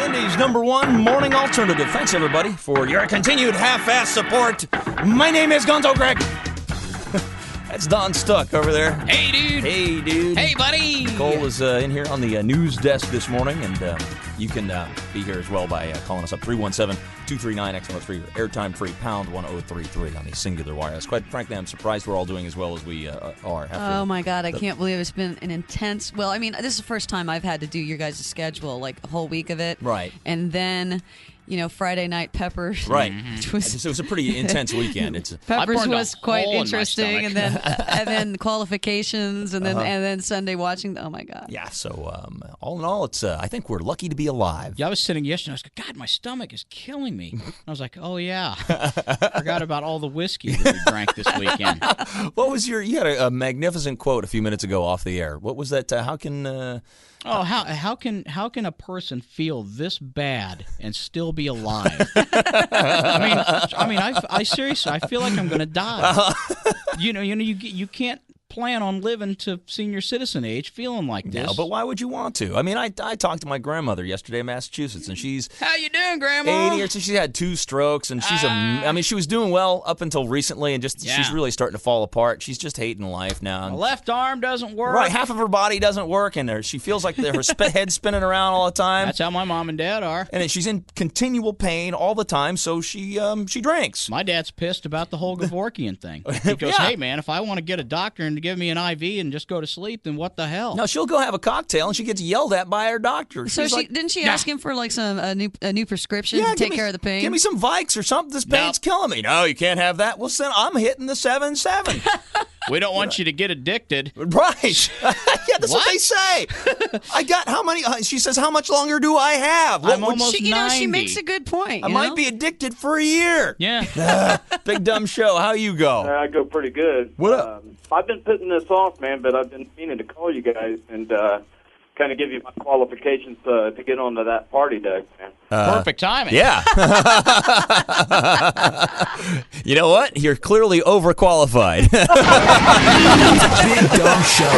Indy's #1 morning alternative. Thanks, everybody, for your continued half-ass support. My name is Gonzo Greg. That's Don Stuck over there. Hey, dude. Hey, dude. Hey, buddy. Cole is in here on the news desk this morning, and you can be here as well by calling us up 317-239-X103 or airtime free #1033 on the singular wireless. Quite frankly, I'm surprised we're all doing as well as we are. Oh my God, I can't believe it's been an intense. Well, I mean, this is the first time I've had to do your guys' schedule, like a whole week of it, right? And then, Friday night Peppers, right? It was a pretty intense weekend. Peppers was quite interesting, and then qualifications, and then Sunday watching. Oh my God! Yeah. So all in all, it's I think we're lucky to be alive. Yeah, I was sitting yesterday. I was like, God, my stomach is killing me. I was like, oh yeah, forgot about all the whiskey that we drank this weekend. What was you had a magnificent quote a few minutes ago off the air. What was that? How can how can a person feel this bad and still be alive? I seriously, I feel like I'm going to die. You can't plan on living to senior citizen age feeling like this. No, but why would you want to? I mean, I talked to my grandmother yesterday in Massachusetts, and she's how you doing, Grandma? 80 years. So she had 2 strokes, and she's she was doing well up until recently, and she's really starting to fall apart. She's just hating life now. Her left arm doesn't work. Right, half of her body doesn't work, and she feels like her head's spinning around all the time. That's how my mom and dad are. And she's in continual pain all the time, so she drinks. My dad's pissed about the whole Gavorkian thing. He goes, hey, man, if I want to get a doctor and to give me an IV and just go to sleep, then what the hell? No, she'll go have a cocktail, and she gets yelled at by her doctor. So didn't she ask him for like a new prescription to take care of the pain? Give me some Vikes or something. This pain's killing me. No, you can't have that. Well, I'm hitting the 7-7. We don't want you to get addicted. Right. Yeah, that's what they say. I got how many? She says, how much longer do I have? I'm almost 90. She makes a good point. I might be addicted for a year. Yeah. Big dumb show. How you go? I go pretty good. What up? I've been putting this off, man, but I've been meaning to call you guys and kind of give you my qualifications to get onto that party deck, man. Perfect timing. Yeah. You know what? You're clearly overqualified. Big Dumb Show.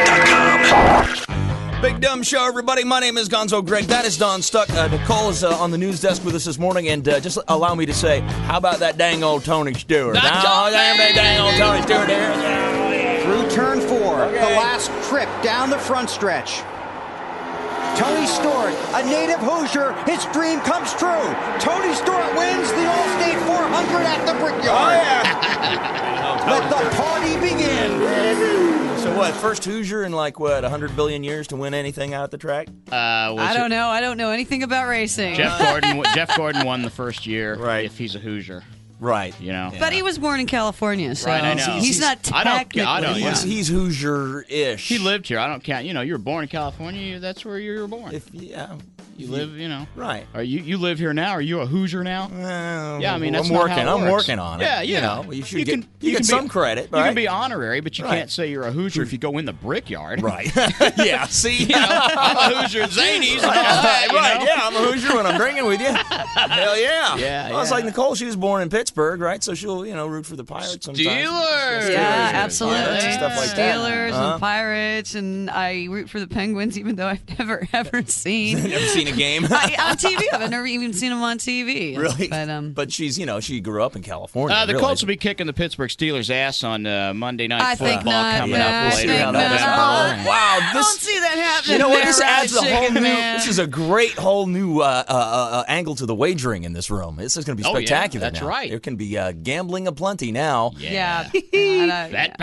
BigDumbShow.com. Big Dumb Show, everybody. My name is Gonzo Greg. That is Don Stuck. Nicole is on the news desk with us this morning, and just allow me to say, how about that dang old Tony Stewart? That dang old Tony Stewart there. Through turn 4, the last trip down the front stretch. Tony Stewart, a native Hoosier, his dream comes true. Tony Stewart wins the All-State 400 at the Brickyard. Oh, yeah. Let the party begin. So what, first Hoosier in 100 billion years to win anything out at the track? I don't know. I don't know anything about racing. Jeff Gordon won the first year, right? If he's a Hoosier. Right. But he was born in California, so right, I know. He's not technically. He's Hoosier-ish. He lived here. I don't count. You were born in California. That's where you were born. You live, Right. Are you live here now? Are you a Hoosier now? Yeah, that's I'm working on it. Yeah, you should get some credit. You can be honorary, but you can't say you're a Hoosier if you go in the Brickyard. Right. Yeah. See, I'm a Hoosier at Zany's. Right. Yeah, I'm a Hoosier when I'm drinking with you. Hell yeah. Yeah. Well, it's like Nicole. She was born in Pittsburgh, right? So she'll root for the Pirates sometimes. Steelers. Yeah, absolutely. Stuff like that. Steelers and Pirates, and I root for the Penguins, even though I've never ever seen a game. on TV. I've never even seen them on TV. Really? But she's, she grew up in California. The Colts will be kicking the Pittsburgh Steelers' ass on Monday Night Football coming up We'll see later. how that is. Wow, I don't see that happening. You know what? This adds a whole new. Man. This is a great whole new angle to the wagering in this room. This is going to be spectacular. That's now. right. There can be gambling aplenty now. Yeah. Bet.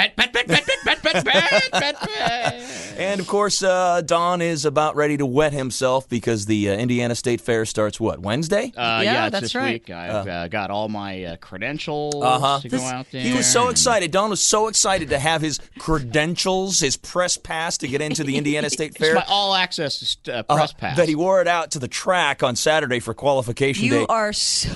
And of course, Don is about ready to wet himself because the Indiana State Fair starts Wednesday? It's that's this right. week. I've got all my credentials to go out there. He was so excited. Don was so excited to have his credentials, his press pass to get into the Indiana State Fair. It's my all-access press pass. That he wore it out to the track on Saturday for qualification day. You are so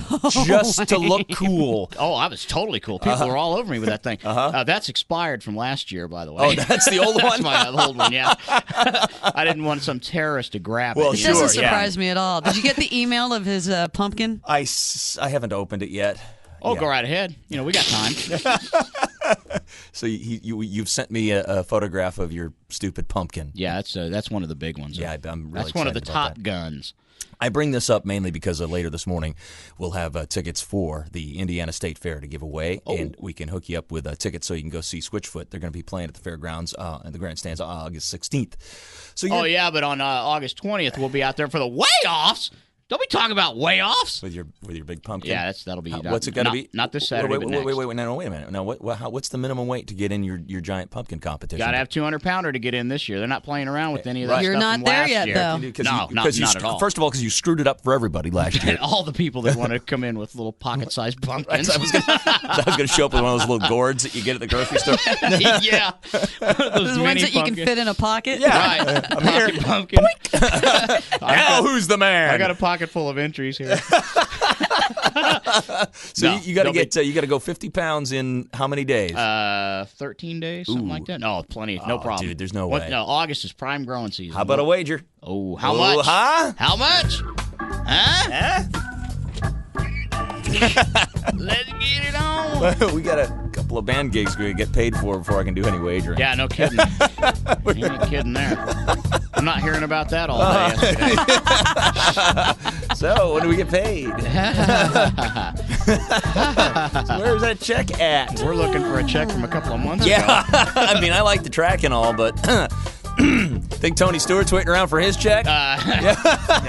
just to look cool. Oh, I was totally cool. People were all over me with that thing. That's expired from last year, by the way. Oh, that's the old one? That's my old one, yeah. I didn't want some terrorist to grab it. Well, It doesn't surprise me at all. Did you get the email of his pumpkin? I haven't opened it yet. Oh, go right ahead. We got time. So you've sent me a photograph of your stupid pumpkin. Yeah, that's one of the big ones. Yeah, I'm really that's one of the excited about top that. guns. I bring this up mainly because later this morning we'll have tickets for the Indiana State Fair to give away, and we can hook you up with tickets so you can go see Switchfoot. They're going to be playing at the fairgrounds in the grandstands on August 16th. So but on August 20th we'll be out there for the way-offs. Don't be talking about way-offs with your big pumpkin. Yeah, that'll be. What's it got to be? Not this Saturday. Wait a minute. Now, what's the minimum weight to get in your giant pumpkin competition? Got to have 200-pounder to get in this year. They're not playing around with any of that You're stuff not from there last yet, year. though. No, not at all. First of all, because you screwed it up for everybody last year. All the people that want to come in with little pocket-sized pumpkins. I was going to show up with one of those little gourds that you get at the grocery store. Yeah, those ones that you can fit in a pocket. Yeah, right. I'm here. Pumpkin. Now who's the man? I got a pocket full of entries here. So you got to go 50 pounds in how many days? 13 days, something like that. No, plenty, no problem. Dude, there's no way. No, August is prime growing season. How about a wager? Oh, how much? Huh? How much? Huh? Let's get it on. We got a couple of band gigs we get paid for before I can do any wagering. Yeah, no kidding. You ain't kidding there. I'm not hearing about that all day yesterday. So, when do we get paid? So where's that check at? We're looking for a check from a couple of months ago. Yeah, I mean, I like the track and all, but think Tony Stewart's waiting around for his check? Yeah,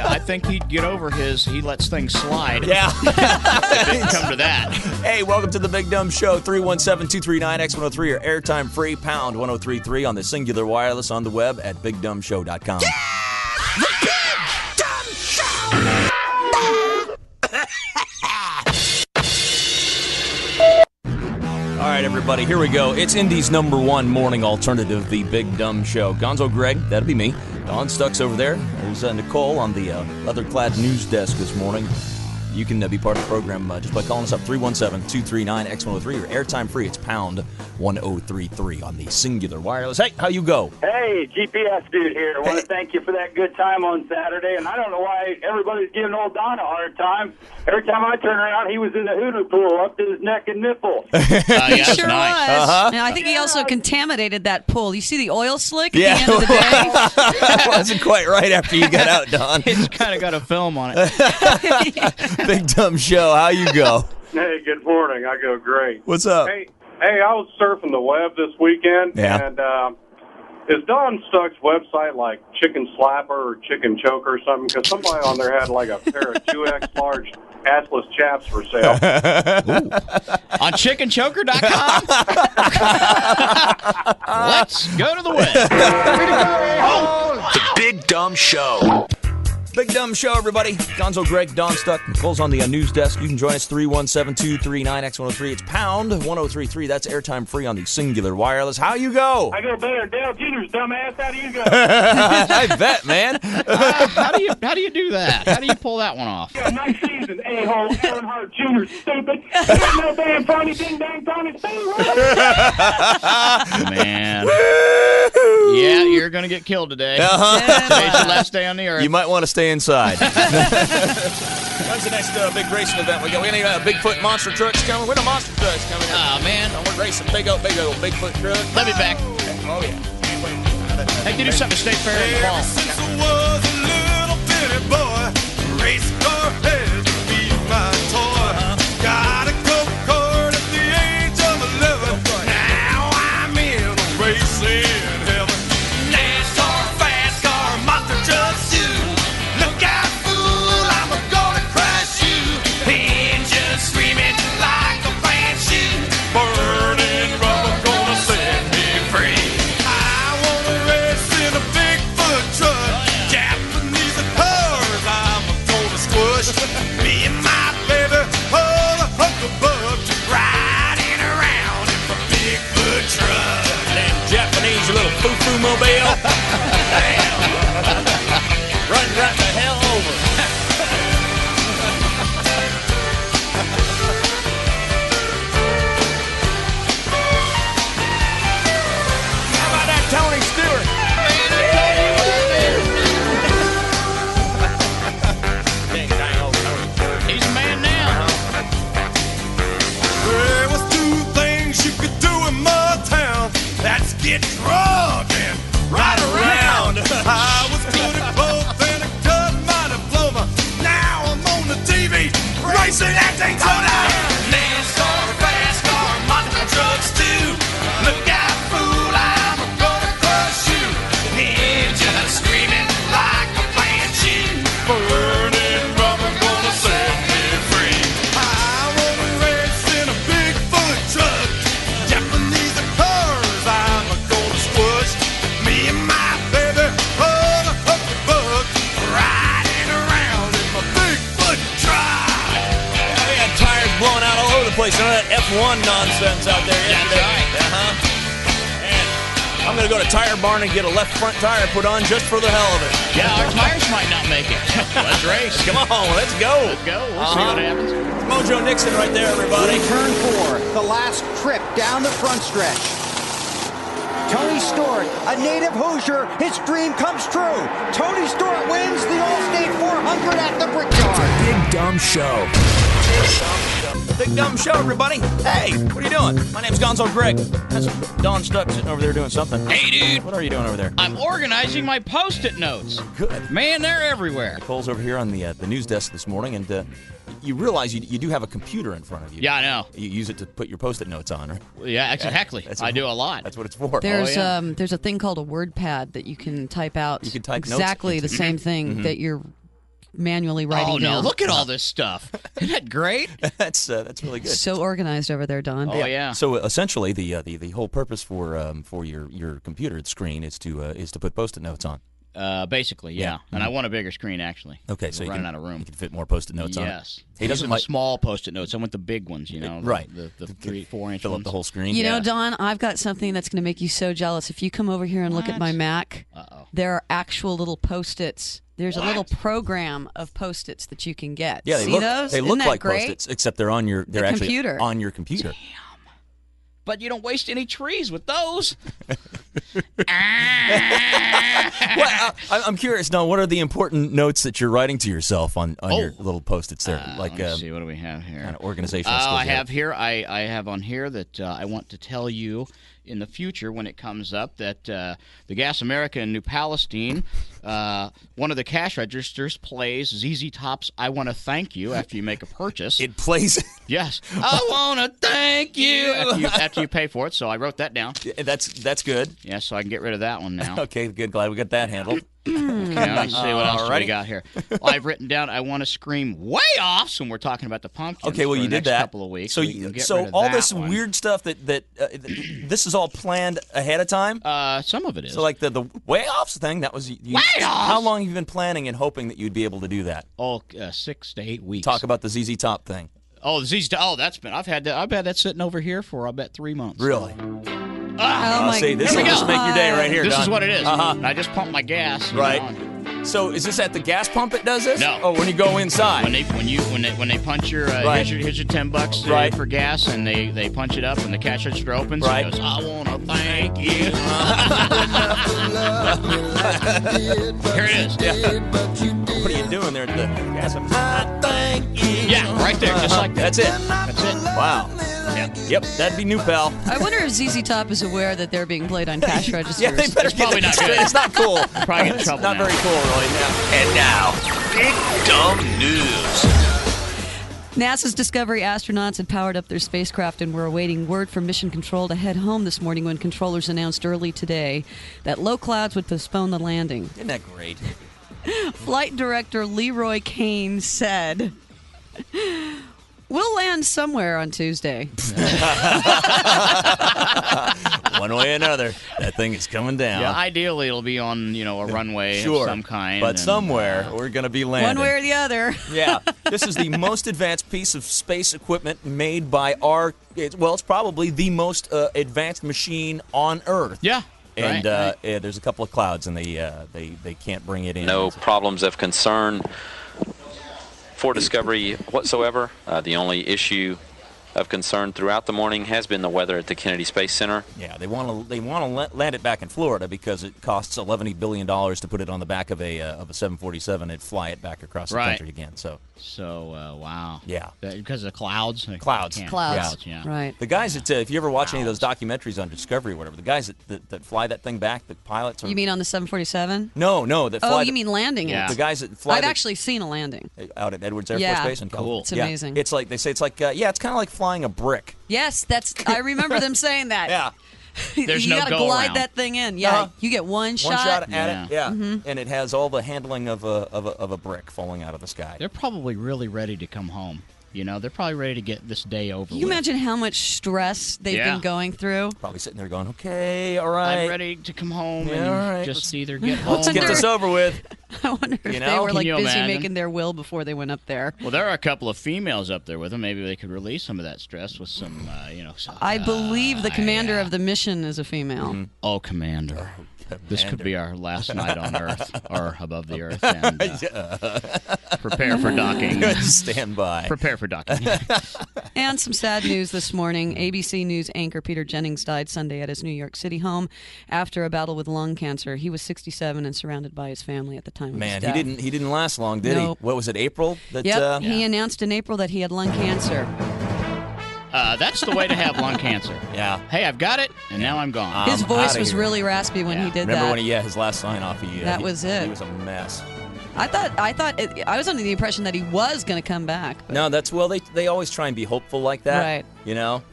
I think he'd get over he lets things slide. Yeah. If it didn't come to that. Hey, welcome to the Big Dumb Show, 317-239-X103 or airtime free, pound 1033 on the Singular Wireless on the web at BigDumbShow.com. The Big Dumb Show! All right, everybody, here we go. It's Indy's #1 morning alternative, the Big Dumb Show. Gonzo Greg, that'll be me. Don Stuck's over there. There's Nicole on the leather-clad news desk this morning. You can be part of the program just by calling us up, 317-239-X103 or airtime free. It's pound 1033 on the Singular Wireless. Hey, how you go? Hey, GPS dude here. I want to thank you for that good time on Saturday. And I don't know why everybody's giving old Don a hard time. Every time I turn around, he was in the hoodoo pool up to his neck and nipple. He that's sure nice. was. And I think he also contaminated that pool. You see the oil slick at Yeah. the end of the day? That wasn't quite right after you got out, Don. It's kind of got a film on it. Big Dumb Show, how you go? Hey, good morning. I go great. What's up? Hey, I was surfing the web this weekend, Yeah. and is Don Stuck's website like Chicken Slapper or Chicken Choker or something? Because somebody on there had like a pair of 2X large assless chaps for sale. On chickenchoker.com? Let's go to the web. The Big Dumb Show. Big Dumb Show, everybody. Gonzo Greg, Don Stuck, Nicole's on the news desk. You can join us, 317-239-X103. It's pound 1033. That's airtime free on the Singular Wireless. How you go? I go better than Dale Jr.'s dumbass. How do you go? I bet, man. How do you do that? How do you pull that one off? Yeah, nice season, a-hole. Earnhardt Jr. Stupid. Ain't no damn Tony Ding Dang Tony Stewart. Man. Yeah, you're going to get killed today. Today's your last day on the earth. You might want to stay inside. When's the next big racing event we got? We got Bigfoot monster trucks coming. When the monster trucks coming in? Oh, man. We're racing big old Bigfoot truck. Let me back. Oh, yeah. Hey, do something to State Fair in the fall. Since I was a little bitty boy, race car has to be my toy. Got a go-kart at the age of 11. Now I'm in a racing heaven. NASCAR, fast car, monster truck suit. Look out, fool, I'm gonna crush you. Engine screaming like a banshee. Burning rubber gonna set me free. I wanna race in a Bigfoot truck. Japanese Indianapolis. None of that F1 nonsense out there yesterday. That's right. I'm going to go to Tire Barn and get a left front tire put on just for the hell of it. Yeah, our tires might not make it. Let's race. Come on, let's go. Let's go. We'll see what happens. Mojo Nixon right there, everybody. Turn 4, the last trip down the front stretch. Tony Stewart, a native Hoosier, his dream comes true. Tony Stewart wins the All-State 400 at the Brickyard. Big Dumb Show. Big Dumb Show, everybody. Hey, what are you doing? My name's Gonzo Greg. That's Don Stuck sitting over there doing something. Hey, dude. What are you doing over there? I'm organizing my Post-it notes. Good. Man, they're everywhere. Nicole's over here on the news desk this morning, and you realize you do have a computer in front of you. Yeah, I know. You use it to put your Post-it notes on, right? Yeah, exactly. I do a lot. That's what it's for. There's a thing called a word pad that you can type out. You can type exactly notes. the same thing that you're manually writing down. Oh, no, look at all this stuff. Isn't that great? That's really good. So organized over there, Don. Oh, yeah. So essentially, the whole purpose for your computer screen is to put Post-it notes on. Basically, yeah. And I want a bigger screen, actually. Okay, so we're you running can, out of room. You can fit more Post-it notes on it. Yes. He doesn't like small Post-it notes. I want the big ones, you know. Right. The 3-4 inch fill ones. up the whole screen. You know, Don, I've got something that's going to make you so jealous. If you come over here and look at my Mac, there are actual little Post-its. There's a little program of Post-its that you can get. Yeah, See those? They look Isn't that like great? Post-its, except they're on your actually computer. on your computer. Damn. But you don't waste any trees with those. Well, I'm curious, Don. What are the important notes that you're writing to yourself on your little Post-its there? Let's see, what do we have here? Kind of organizational skills. I have on here that I want to tell you in the future when it comes up that the Gas America in New Palestine, one of the cash registers plays ZZ Top's "I Want to Thank You" after you make a purchase. It plays. Yes, I want to thank you after you pay for it. So I wrote that down. That's good. Yeah, so I can get rid of that one now. Okay, good. Glad we got that handled. Okay, let's see what else we got here. Well, I've written down I want to scream way off when we're talking about the pumpkins. Okay, well, for you the did next that. couple of weeks. So, we can get so rid of all that this one. weird stuff that this is all planned ahead of time. Some of it is. So like the way offs thing, that was Way offs? How long have you been planning and hoping that you'd be able to do that? 6 to 8 weeks. Talk about the ZZ Top thing. Oh, the ZZ. Oh, that's been. I've had that sitting over here for I bet 3 months. Really? my This will just make your day right here. This Don. is what it is. Uh-huh. I just pump my gas. Right. know, So is this at the gas pump it does this? No. Oh, when you go inside. when they punch your Right. here's your $10 Right. for gas, and they punch it up, and the cash register opens. Right. And goes, I wanna thank you. Here it is. Yeah. What are you doing there at the gas pump? I thank you. Yeah, right there, just like that. That's it. That's it. Wow. Yeah. Yep, that'd be new, pal. I wonder if ZZ Top is aware that they're being played on cash registers. Yeah, they better It's probably get not good. It's not cool. Probably get in It's trouble not now. very cool, really. Yeah. And now, Big Dumb News. NASA's Discovery astronauts had powered up their spacecraft and were awaiting word from Mission Control to head home this morning when controllers announced early today that low clouds would postpone the landing. Isn't that great? Flight director Leroy Kane said, "We'll land somewhere on Tuesday." One way or another, that thing is coming down. Yeah, ideally it'll be on a runway Sure. of some kind. But and, somewhere we're going to be landing. One way or the other. Yeah, this is the most advanced piece of space equipment made by it's probably the most advanced machine on Earth. Yeah. And right. there's a couple of clouds, and they can't bring it in. No problems of concern for Discovery whatsoever. The only issue of concern throughout the morning has been the weather at the Kennedy Space Center. Yeah, they want to land it back in Florida because it costs $11 billion to put it on the back of a 747 and fly it back across the Right. country again. So wow. Yeah. Because of the clouds. Clouds. Can't. Clouds. Yeah. Right. the guys that if you ever watch any of those documentaries on Discovery or whatever, the guys that fly that thing back, the pilots. You mean on the 747? No, that fly. Oh, you mean landing Yeah. it? the guys that fly? I've actually seen a landing. out at Edwards Air Yeah. Force Base in California. Cool. It's amazing. Yeah. It's like they say it's like it's kind of like flying a brick. Yes, I remember them saying that. Yeah. There's you no gotta go glide around. that thing in. Yeah, Uh-huh. you get one One shot. shot at Yeah. it, yeah, Mm-hmm. and it has all the handling of a brick falling out of the sky. They're probably really ready to come home. They're probably ready to get this day over Can you imagine how much stress they've been going through? Probably sitting there going, okay, all right. I'm ready to come home Yeah, and all right. just either get home. Let's get this over with. I wonder if they were busy making their will before they went up there. Well, there are a couple of females up there with them. Maybe they could release some of that stress with some, I believe the commander of the mission is a female. Mm-hmm. Oh, Commander. This could be our last night on Earth, or above the Earth, and prepare for docking. Stand by. Prepare for docking. And some sad news this morning. ABC News anchor Peter Jennings died Sunday at his New York City home after a battle with lung cancer. He was 67 and surrounded by his family at the time of his death. He didn't last long, did he? What was it, April? He announced in April that he had lung cancer. That's the way to have lung cancer. Yeah. Hey, I've got it, and now I'm gone. His voice was really raspy when he did Remember that. when his last sign-off, that was it. He was a mess. I was under the impression that he was going to come back. No, they always try and be hopeful like that. Right.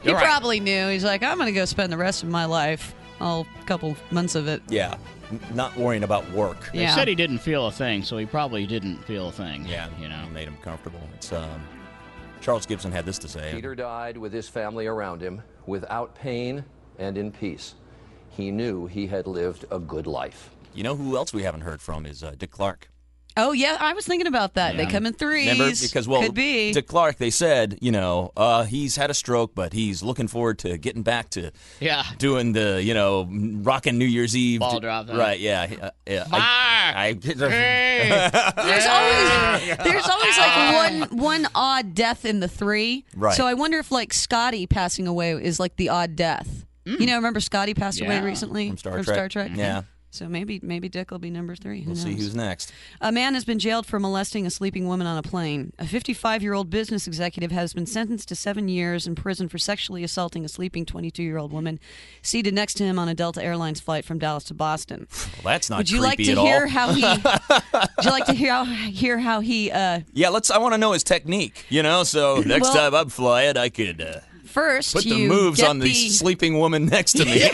He probably knew. He's like, I'm going to go spend the rest of my life, a couple months of it. Yeah. Not worrying about work. They said he didn't feel a thing, so he probably didn't feel a thing. Yeah. It made him comfortable. It's Charles Gibson had this to say. Peter died with his family around him, without pain and in peace. He knew he had lived a good life. You know who else we haven't heard from is Dick Clark. Oh, yeah, I was thinking about that. Yeah. They come in threes. Remember? Because, could be. Dick Clark, they said, he's had a stroke, but he's looking forward to getting back to doing the, rocking New Year's Eve. Ball drop. Right, yeah. There's always like one odd death in the three. Right. So I wonder if like Scotty passing away is like the odd death. Remember Scotty passed away recently from Star Trek? Yeah. So maybe Dick will be number 3. We'll see who's next. A man has been jailed for molesting a sleeping woman on a plane. A 55-year-old business executive has been sentenced to 7 years in prison for sexually assaulting a sleeping 22-year-old woman seated next to him on a Delta Airlines flight from Dallas to Boston. Well, that's not Would you creepy like to at hear all. how he? Would you like to hear how he? Yeah, I want to know his technique. So next time I'm flying, I could. First, put the moves on the sleeping woman next to me.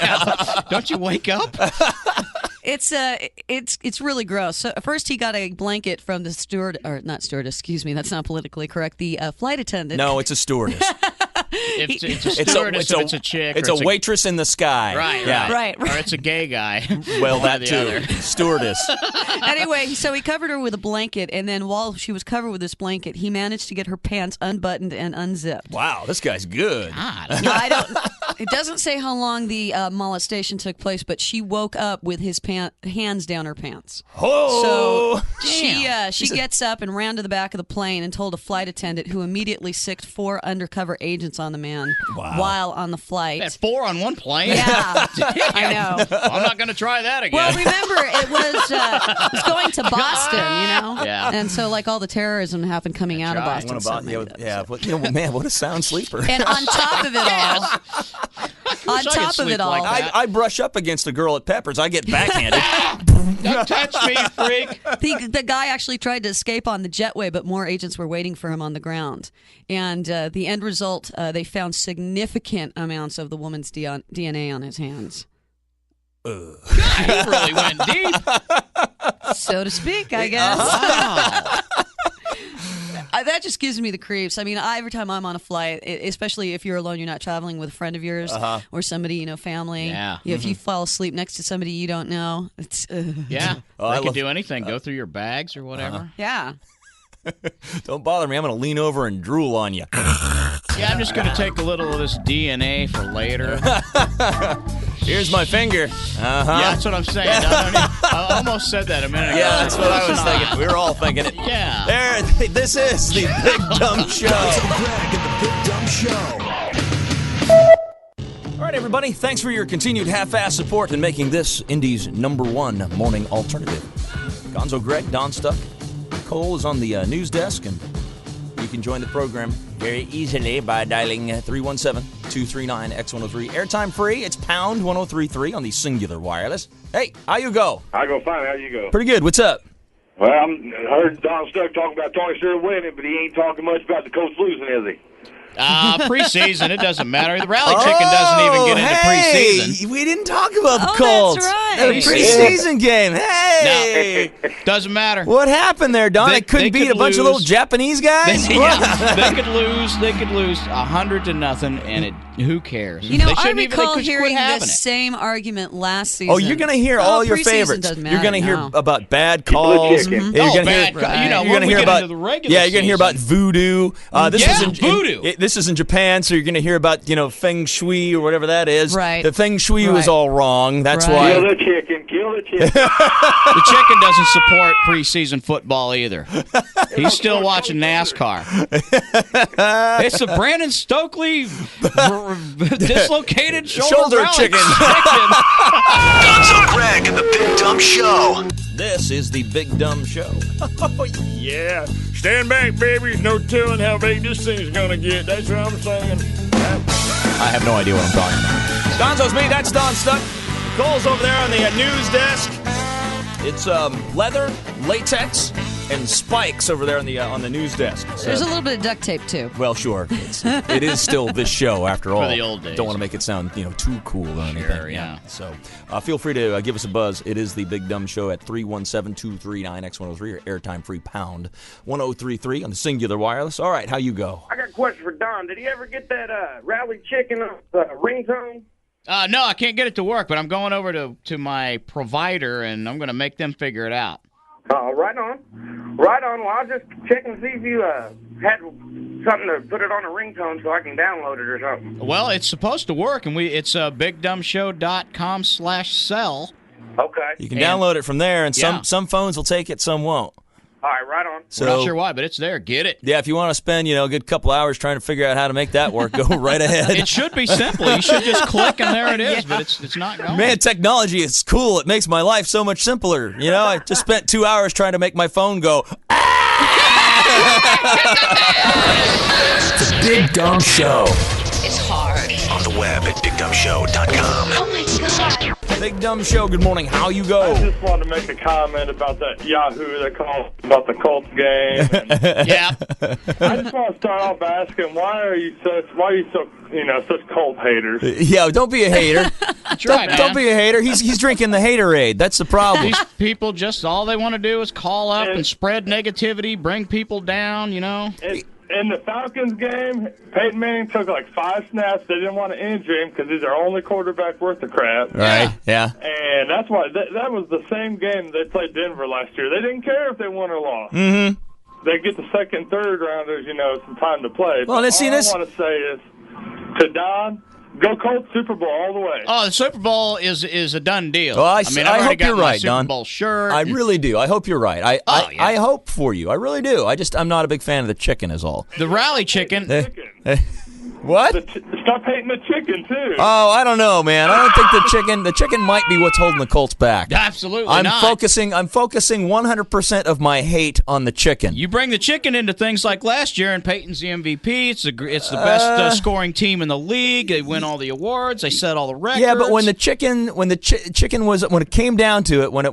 Don't you wake up? It's really gross. So first, he got a blanket from the excuse me, that's not politically correct. The flight attendant. No, it's a stewardess. It's a stewardess, it's a chick. It's a waitress in the sky. Right. Or it's a gay guy. Well, that too. Other. Stewardess. Anyway, so he covered her with a blanket, and then while she was covered with this blanket, he managed to get her pants unbuttoned and unzipped. Wow, this guy's good. It doesn't say how long the molestation took place, but she woke up with his hands down her pants. Oh, so she gets up and ran to the back of the plane and told a flight attendant, who immediately sicked 4 undercover agents on the man while on the flight. Had 4 on one plane? Yeah, I know. I'm not going to try that again. Well, remember, it was going to Boston, Yeah. And so, like, all the terrorism happened coming out of Boston. Man, what a sound sleeper. And on top of it all, I brush up against a girl at Pepper's. I get backhanded. Don't touch me, freak. The guy actually tried to escape on the jetway, but more agents were waiting for him on the ground. And the end result, they found significant amounts of the woman's DNA on his hands. God, he really went deep. So to speak, I guess. Wow. That just gives me the creeps. I mean, every time I'm on a flight, especially if you're alone, you're not traveling with a friend of yours or somebody, family. Yeah. If you fall asleep next to somebody you don't know, it's... Yeah. They could do anything. Go through your bags or whatever. Yeah. Don't bother me. I'm going to lean over and drool on you. Yeah, I'm just going to take a little of this DNA for later. Here's my finger. Yeah, that's what I'm saying. I almost said that a minute ago. Yeah, that's what I was thinking. We were all thinking it. Yeah. This is the Big Dumb Show. Greg and the Big Dumb Show. All right, everybody. Thanks for your continued half-ass support in making this Indy's #1 morning alternative. Gonzo Greg, Don Stuck, Cole is on the news desk, and you can join the program very easily by dialing 317-239-X103. Airtime free. It's pound 1033 on the Singular Wireless. Hey, how you go? I go fine. How you go? Pretty good. What's up? Well, I heard Don Stuck talking about Tony Stewart winning, but he ain't talking much about the coach losing, is he? Preseason, it doesn't matter. The Rally Chicken doesn't even get into preseason. We didn't talk about the Colts. That's right. Hey. Preseason game. Hey. No, doesn't matter. What happened there, Don? They couldn't beat a bunch of little Japanese guys? They could lose. They could lose 100-0, and who cares? You know, they I shouldn't even, recall they could hearing quit having the it. same argument last season. Oh, you're going to hear all your preseason favorites. doesn't You're going to matter, hear no. about bad calls. chicken. You're Oh, gonna bad hear, call. You know, you're when gonna we hear get about into the regular you're going to hear about voodoo. This is in voodoo. This is in Japan, so you're going to hear about feng shui or whatever that is. Right. The feng shui was Right. all wrong. That's Right. why. Kill the chicken. Kill the chicken. The chicken doesn't support preseason football either. He's still watching NASCAR. It's the Brandon Stokely dislocated shoulder rally chicken. Gonzo Greg and the Big Dumb Show. This is the Big Dumb Show. Oh, yeah. Stand back, baby. No telling how big this thing's going to get. That's what I'm saying. I have no idea what I'm talking about. Gonzo's me. That's Don Stuck. Nicole's over there on the news desk. It's leather, latex, and spikes over there on the news desk. So, There's a little bit of duct tape, too. well, sure. It is still this show after all. the old days. Don't want to make it sound too cool or anything. yeah. So feel free to give us a buzz. It is the Big Dumb Show at 317-239-X103 or airtime free pound 1033 on the Singular Wireless. All right, how you go? I got a question for Don. Did he ever get that rally chicken ringtone? No, I can't get it to work, but I'm going over to my provider, and I'm going to make them figure it out. Right on. Right on. Well, I'll just check and see if you had something to put it on a ringtone so I can download it or something. Well, it's supposed to work, and it's bigdumbshow.com/sell. Okay. You can download it from there, and Yeah. some phones will take it, some won't. All right, right on. So, We're not sure why, but it's there. Get it. Yeah, if you want to spend, a good couple hours trying to figure out how to make that work, go right ahead. It should be simple. You should just click, and there it is, but it's not going. Man, technology is cool. It makes my life so much simpler. I just spent 2 hours trying to make my phone go. The Big Dumb Show. It's hard. On the web at BigDumbShow.com. Oh my God. Big Dumb Show, good morning. How you go? I just wanted to make a comment about that Yahoo they called about the Colts game. Yeah. I just want to start off by asking, why are you so such Colt haters? Yeah, don't be a hater. That's right, man. Don't be a hater. He's drinking the haterade. That's the problem. These people just all they want to do is call up and spread negativity, bring people down. In the Falcons game, Peyton Manning took like 5 snaps. They didn't want to injure him because he's their only quarterback worth of crap. Right, yeah. And that's why that was the same game they played Denver last year. They didn't care if they won or lost. Mm-hmm. They get the second, third rounders, some time to play. Well, let's see this. All I want to say is to Don, go Colts Super Bowl all the way. Oh, the Super Bowl is a done deal. Well, I've I already hope got you're my right, Super Don. Bowl shirt. I really do. I hope you're right. I hope for you. I really do. I'm not a big fan of the chicken is all. The rally chicken. What? Stop hating the chicken, too. Oh, I don't know, man. I don't think the chicken might be what's holding the Colts back. Absolutely I'm not. focusing 100% of my hate on the chicken. You bring the chicken into things like last year, and Peyton's the MVP. It's the best scoring team in the league. They win all the awards. They set all the records. Yeah, but when the chicken was when it came down to it, when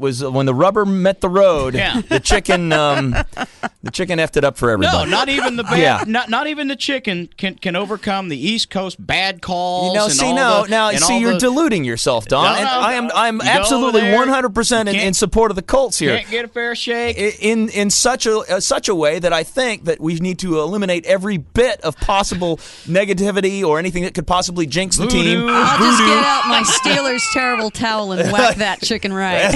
the rubber met the road, Yeah. the chicken effed it up for everybody. No, not even the bad. Yeah. Not even the chicken can overcome the East Coast bad calls. You're deluding yourself, Don. No, And I'm you go absolutely over there, 100% in support of the Colts here. Can't get a fair shake. In such a way that I think that we need to eliminate every bit of possible negativity or anything that could possibly jinx the team. I'll just get out my Steelers terrible towel and whack that chicken right.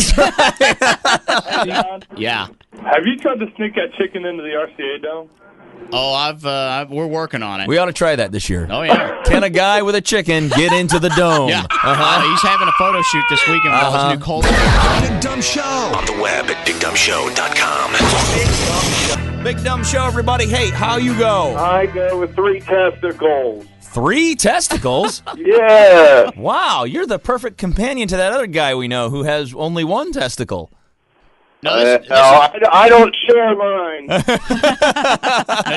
Yeah. Have you tried to sneak that chicken into the RCA Dome? Oh, we're working on it. We ought to try that this year. Oh, yeah. Can a guy with a chicken get into the dome? Yeah. He's having a photo shoot this weekend with all his new Colts. Big Dumb Show. On the web at BigDumbShow.com. Big Dumb Show, everybody. Hey, how you go? I go with 3 testicles. 3 testicles? Yeah. Wow, you're the perfect companion to that other guy we know who has only 1 testicle. No, I don't share mine. Now,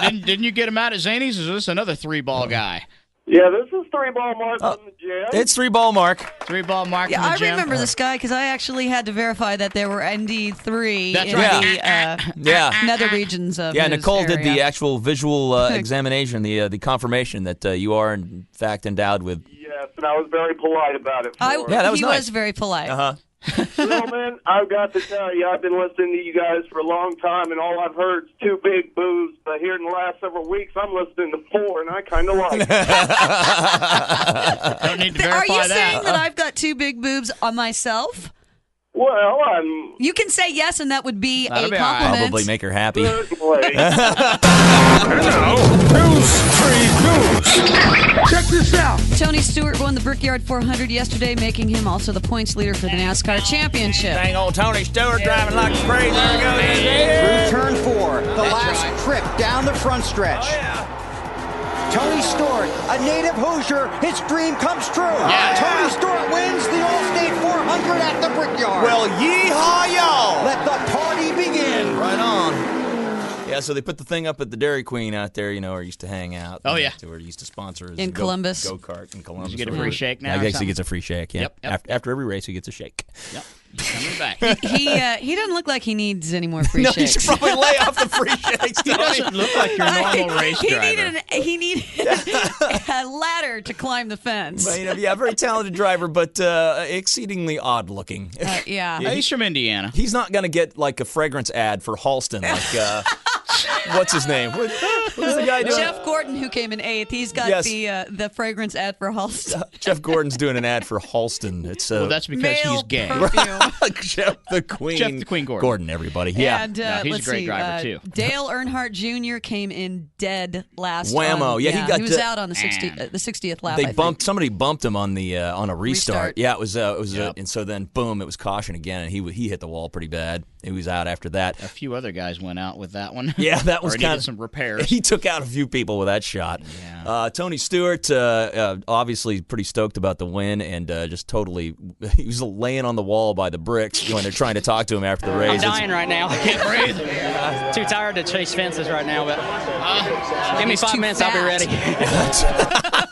didn't you get him out at Zany's, or is this another 3-ball guy? Yeah, this is 3-ball Mark in the gym. It's 3-ball Mark. 3-ball Mark Yeah, in the I gym. remember this guy because I actually had to verify that there were indeed 3 That's in right. the nether regions of his Nicole did the area. actual visual examination, the confirmation that you are in fact endowed with. Yes, and I was very polite about it. He that was nice. was very polite. Uh-huh. Gentlemen, I've got to tell you, I've been listening to you guys for a long time, and all I've heard is 2 big boos. But here in the last several weeks, I'm listening to 4, and I kind of like it. Don't need to verify Are you that. saying that I've got 2 big boobs on myself? Well, You can say yes, and that would be That'll a be all right. compliment. Probably make her happy. certainly. Check this out. Tony Stewart won the Brickyard 400 yesterday, making him also the points leader for the NASCAR championship. Dang old Tony Stewart driving like crazy. There we go. Through turn 4, the last trip down the front stretch. Tony Stewart, a native Hoosier, his dream comes true. Tony Stewart wins the Allstate 400 at the Brickyard. Well, yeehaw, y'all. Let the party begin. Right on. Yeah, so they put the thing up at the Dairy Queen out there, where he used to hang out. Oh, yeah. Where he used to sponsor his In Columbus. go-kart in Columbus. Did you get a free shake now? I or guess he something? gets a free shake, yeah. Yep. After every race, he gets a shake. Yep. Coming back. He doesn't look like he needs any more free No, shakes. he should probably lay off the free shakes. He doesn't look like your normal race driver. He needed a ladder to climb the fence. But, very talented driver, but exceedingly odd looking. Yeah. He's from Indiana. He's not going to get like a fragrance ad for Halston. Like, what's his name? What is the guy doing? Jeff Gordon, who came in 8th, he's got Yes. the fragrance ad for Halston. Jeff Gordon's doing an ad for Halston. It's Well, that's because he's gay. Jeff the Queen Gordon, everybody. Yeah. And he's let's a great see, driver, too. Dale Earnhardt Jr. came in dead last. Whammo. on- Yeah, he got was out on the 60th lap. I think. Somebody bumped him on the on a restart. Restart. Yeah, it was and so then boom, it was caution again, and he hit the wall pretty bad. He was out after that. A few other guys went out with that one. Yeah, that was Or kind needed of some repairs. He took out a few people with that shot. Yeah. Tony Stewart, obviously pretty stoked about the win, and just totally, he was laying on the wall by the bricks when they're trying to talk to him after the race. I'm dying right now. I can't breathe. Too tired to chase fences right now, but give me 5 minutes, I'll be ready.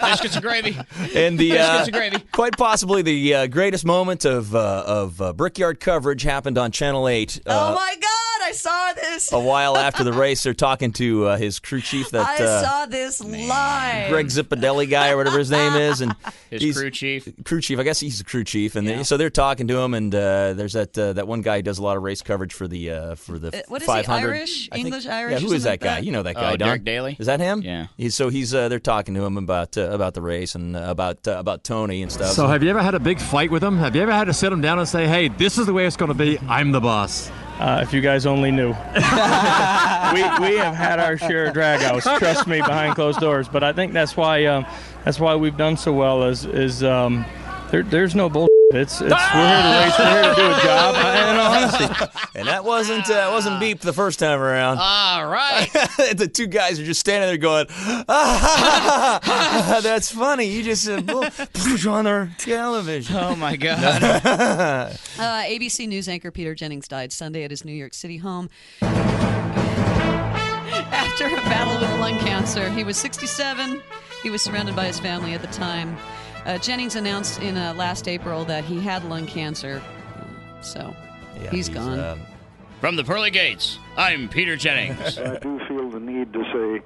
Biscuits and gravy. And the Biscuits and gravy. quite possibly the greatest moment of Brickyard coverage happened on Channel 8. Oh my God! I saw this. A while after the race, they're talking to his crew chief. I saw this live. Greg Zippadelli guy or whatever his name is, and His crew chief. Crew chief, I guess he's the crew chief, and so they're talking to him. And there's that one guy who does a lot of race coverage for the what is 500. he, Irish? English, Irish? Yeah, or who is something that like guy? You know that guy, Oh, Don. Derek Daly? Is that him? Yeah. He's they're talking to him about the race and about Tony and stuff. So have you ever had a big fight with him? Have you ever had to sit him down and say, hey, this is the way it's going to be, I'm the boss? If you guys only knew. we have had our share of dragouts, trust me, behind closed doors. But I think that's why we've done so well is there's no bull. It's we're here to race, we're here to do a job. In all honesty. And that wasn't beeped the first time around. All right. The two guys are just standing there going, that's funny. You just on our television. Oh, my God. ABC News anchor Peter Jennings died Sunday at his New York City home after a battle with lung cancer. He was 67. He was surrounded by his family at the time. Jennings announced in last April that he had lung cancer, so he's gone. From the pearly gates, I'm Peter Jennings. I do feel the need to say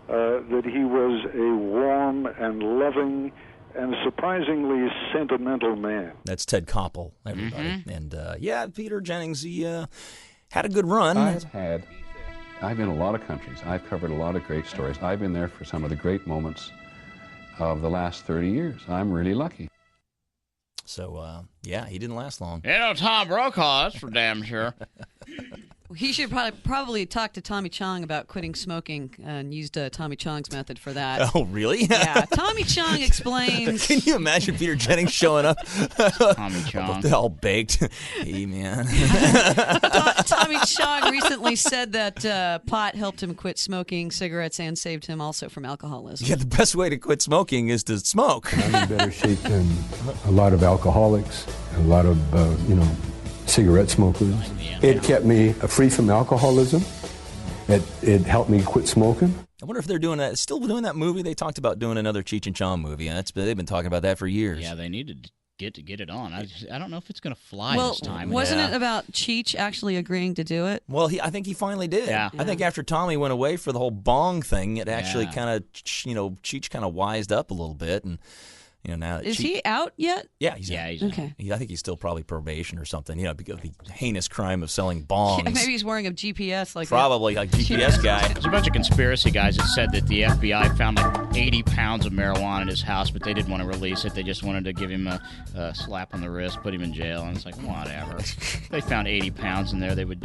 that he was a warm and loving and surprisingly sentimental man. That's Ted Koppel, everybody. And Peter Jennings, he had a good run. I've been in a lot of countries. I've covered a lot of great stories. I've been there for some of the great moments of the last 30 years. I'm really lucky. So, he didn't last long. Tom Brokaw, that's for damn sure. He should probably talk to Tommy Chong about quitting smoking and used Tommy Chong's method for that. Oh, really? Yeah, Tommy Chong explains. Can you imagine Peter Jennings showing up? Tommy Chong. All baked. Hey, man. Tommy Chong recently said that pot helped him quit smoking cigarettes and saved him also from alcoholism. Yeah, the best way to quit smoking is to smoke. I'm in better shape than a lot of alcoholics, a lot of, cigarette smokers. It kept me free from alcoholism. It helped me quit smoking. I wonder if they're still doing that movie. They talked about doing another Cheech and Chong movie. They've been talking about that for years. Yeah, they need to get it on. I don't know if it's going to fly Well, this time. wasn't it about Cheech actually agreeing to do it? Well, I think he finally did. Yeah. I think after Tommy went away for the whole bong thing, it actually kind of, Cheech kind of wised up a little bit, and Now that Is he out yet? Yeah, he's out. okay. I think he's still probably probation or something. Because of the heinous crime of selling bongs. Yeah, maybe he's wearing a GPS like Probably like GPS guy. There's a bunch of conspiracy guys that said that the FBI found like 80 pounds of marijuana in his house, but they didn't want to release it. They just wanted to give him a slap on the wrist, put him in jail, and it's like, whatever. They found 80 pounds in there. They would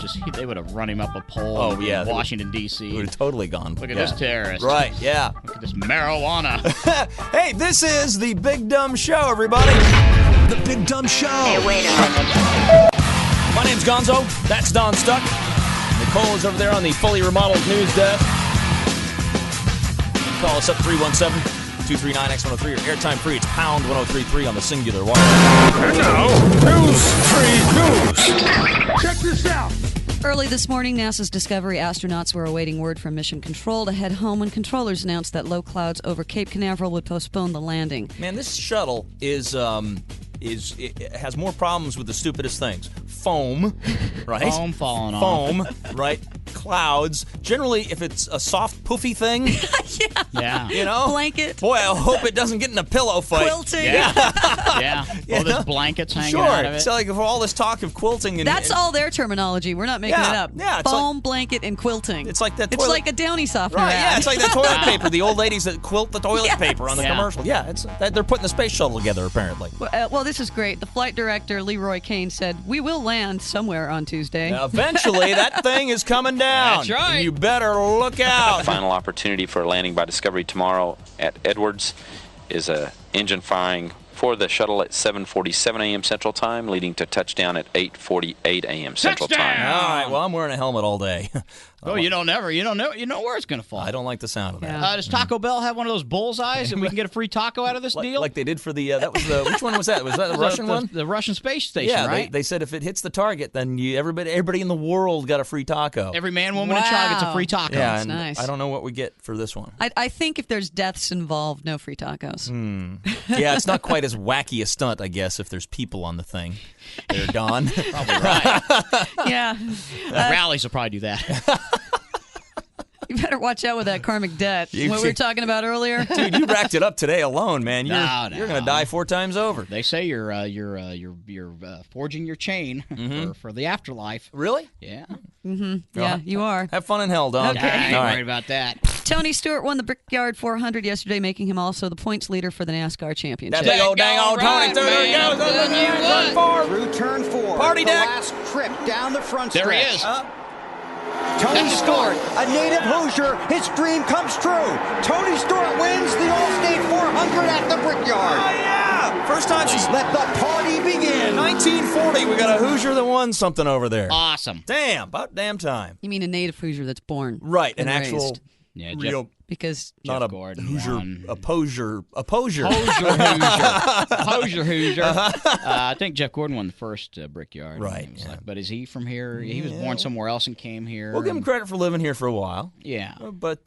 have run him up a pole in Washington, D.C. Would have totally gone. Look at this terrorist. Right, yeah. Look at this marijuana. Hey, this is the Big Dumb Show, everybody. The Big Dumb Show. Hey, wait a minute. My name's Gonzo. That's Don Stuck. Nicole is over there on the fully remodeled news desk. Call us up 317-239-X103 or airtime free. It's pound 1033 on the singular wire. And now, News 3 News. Check this out. Early this morning, NASA's Discovery astronauts were awaiting word from Mission Control to head home when controllers announced that low clouds over Cape Canaveral would postpone the landing. Man, this shuttle it has more problems with the stupidest things. Foam, right? Foam falling off. Foam, right? Clouds. Generally, if it's a soft, poofy thing, yeah. Blanket. Boy, I hope it doesn't get in a pillow fight. Quilting. Yeah. All those blankets hanging out of it. So, like, for all this talk of quilting and That's all their terminology. We're not making it up. Yeah, it's foam, blanket, and quilting. It's like that. It's like a Downy softener. Right? ad. Yeah, it's like that toilet paper. The old ladies that quilt the toilet paper on the commercial. Yeah, they're putting the space shuttle together apparently. Well, this is great. The flight director, Leroy Kane, said, "We will land somewhere on Tuesday." Now, eventually, that thing is coming down. That's right. You better look out. Final opportunity for landing by Discovery tomorrow at Edwards is a engine firing for the shuttle at 7:47 a.m. Central Time, leading to touchdown at 8:48 a.m. Central Time. All right. Well, I'm wearing a helmet all day. Oh, you don't know where it's going to fall. I don't like the sound of that. Does Taco Bell have one of those bullseyes and we can get a free taco out of this deal? Like they did for the which one was that? Was that the Russian one? The Russian space station, yeah, right? They said if it hits the target, then everybody in the world got a free taco. Every man, woman, and child gets a free taco. Yeah, That's and nice. I don't know what we get for this one. I think if there's deaths involved, no free tacos. Yeah, it's not quite as wacky a stunt, I guess, if there's people on the thing. They're Don. Probably right. Yeah. Rallies will probably do that. You better watch out with that karmic debt. What we were talking about earlier. Dude, you racked it up today alone, man. You're going to die 4 times over. They say you're forging your chain for the afterlife. Really? Yeah. Mm-hmm. Yeah, you are. Have fun in hell, Don. Okay. I ain't worried about that. Tony Stewart won the Brickyard 400 yesterday, making him also the points leader for the NASCAR championship. That big old dang old Tony Stewart goes. Through turn 4. Party the deck. last trip down the front There stretch. he is. Tony Stewart, a native Hoosier, his dream comes true. Tony Stewart wins the Allstate 400 at the Brickyard. Oh, yeah. First time she's... Let the party begin. 1940, we got a Hoosier that won something over there. Awesome. Damn, about damn time. You mean a native Hoosier that's born? Right, an and actual... raised. Yeah, real... Because not a Gordon Hoosier, won. a Posier. Hoosier. I think Jeff Gordon won the first Brickyard. Right. Yeah. But is he from here? He was born somewhere else and came here. We'll give him credit for living here for a while. Yeah. But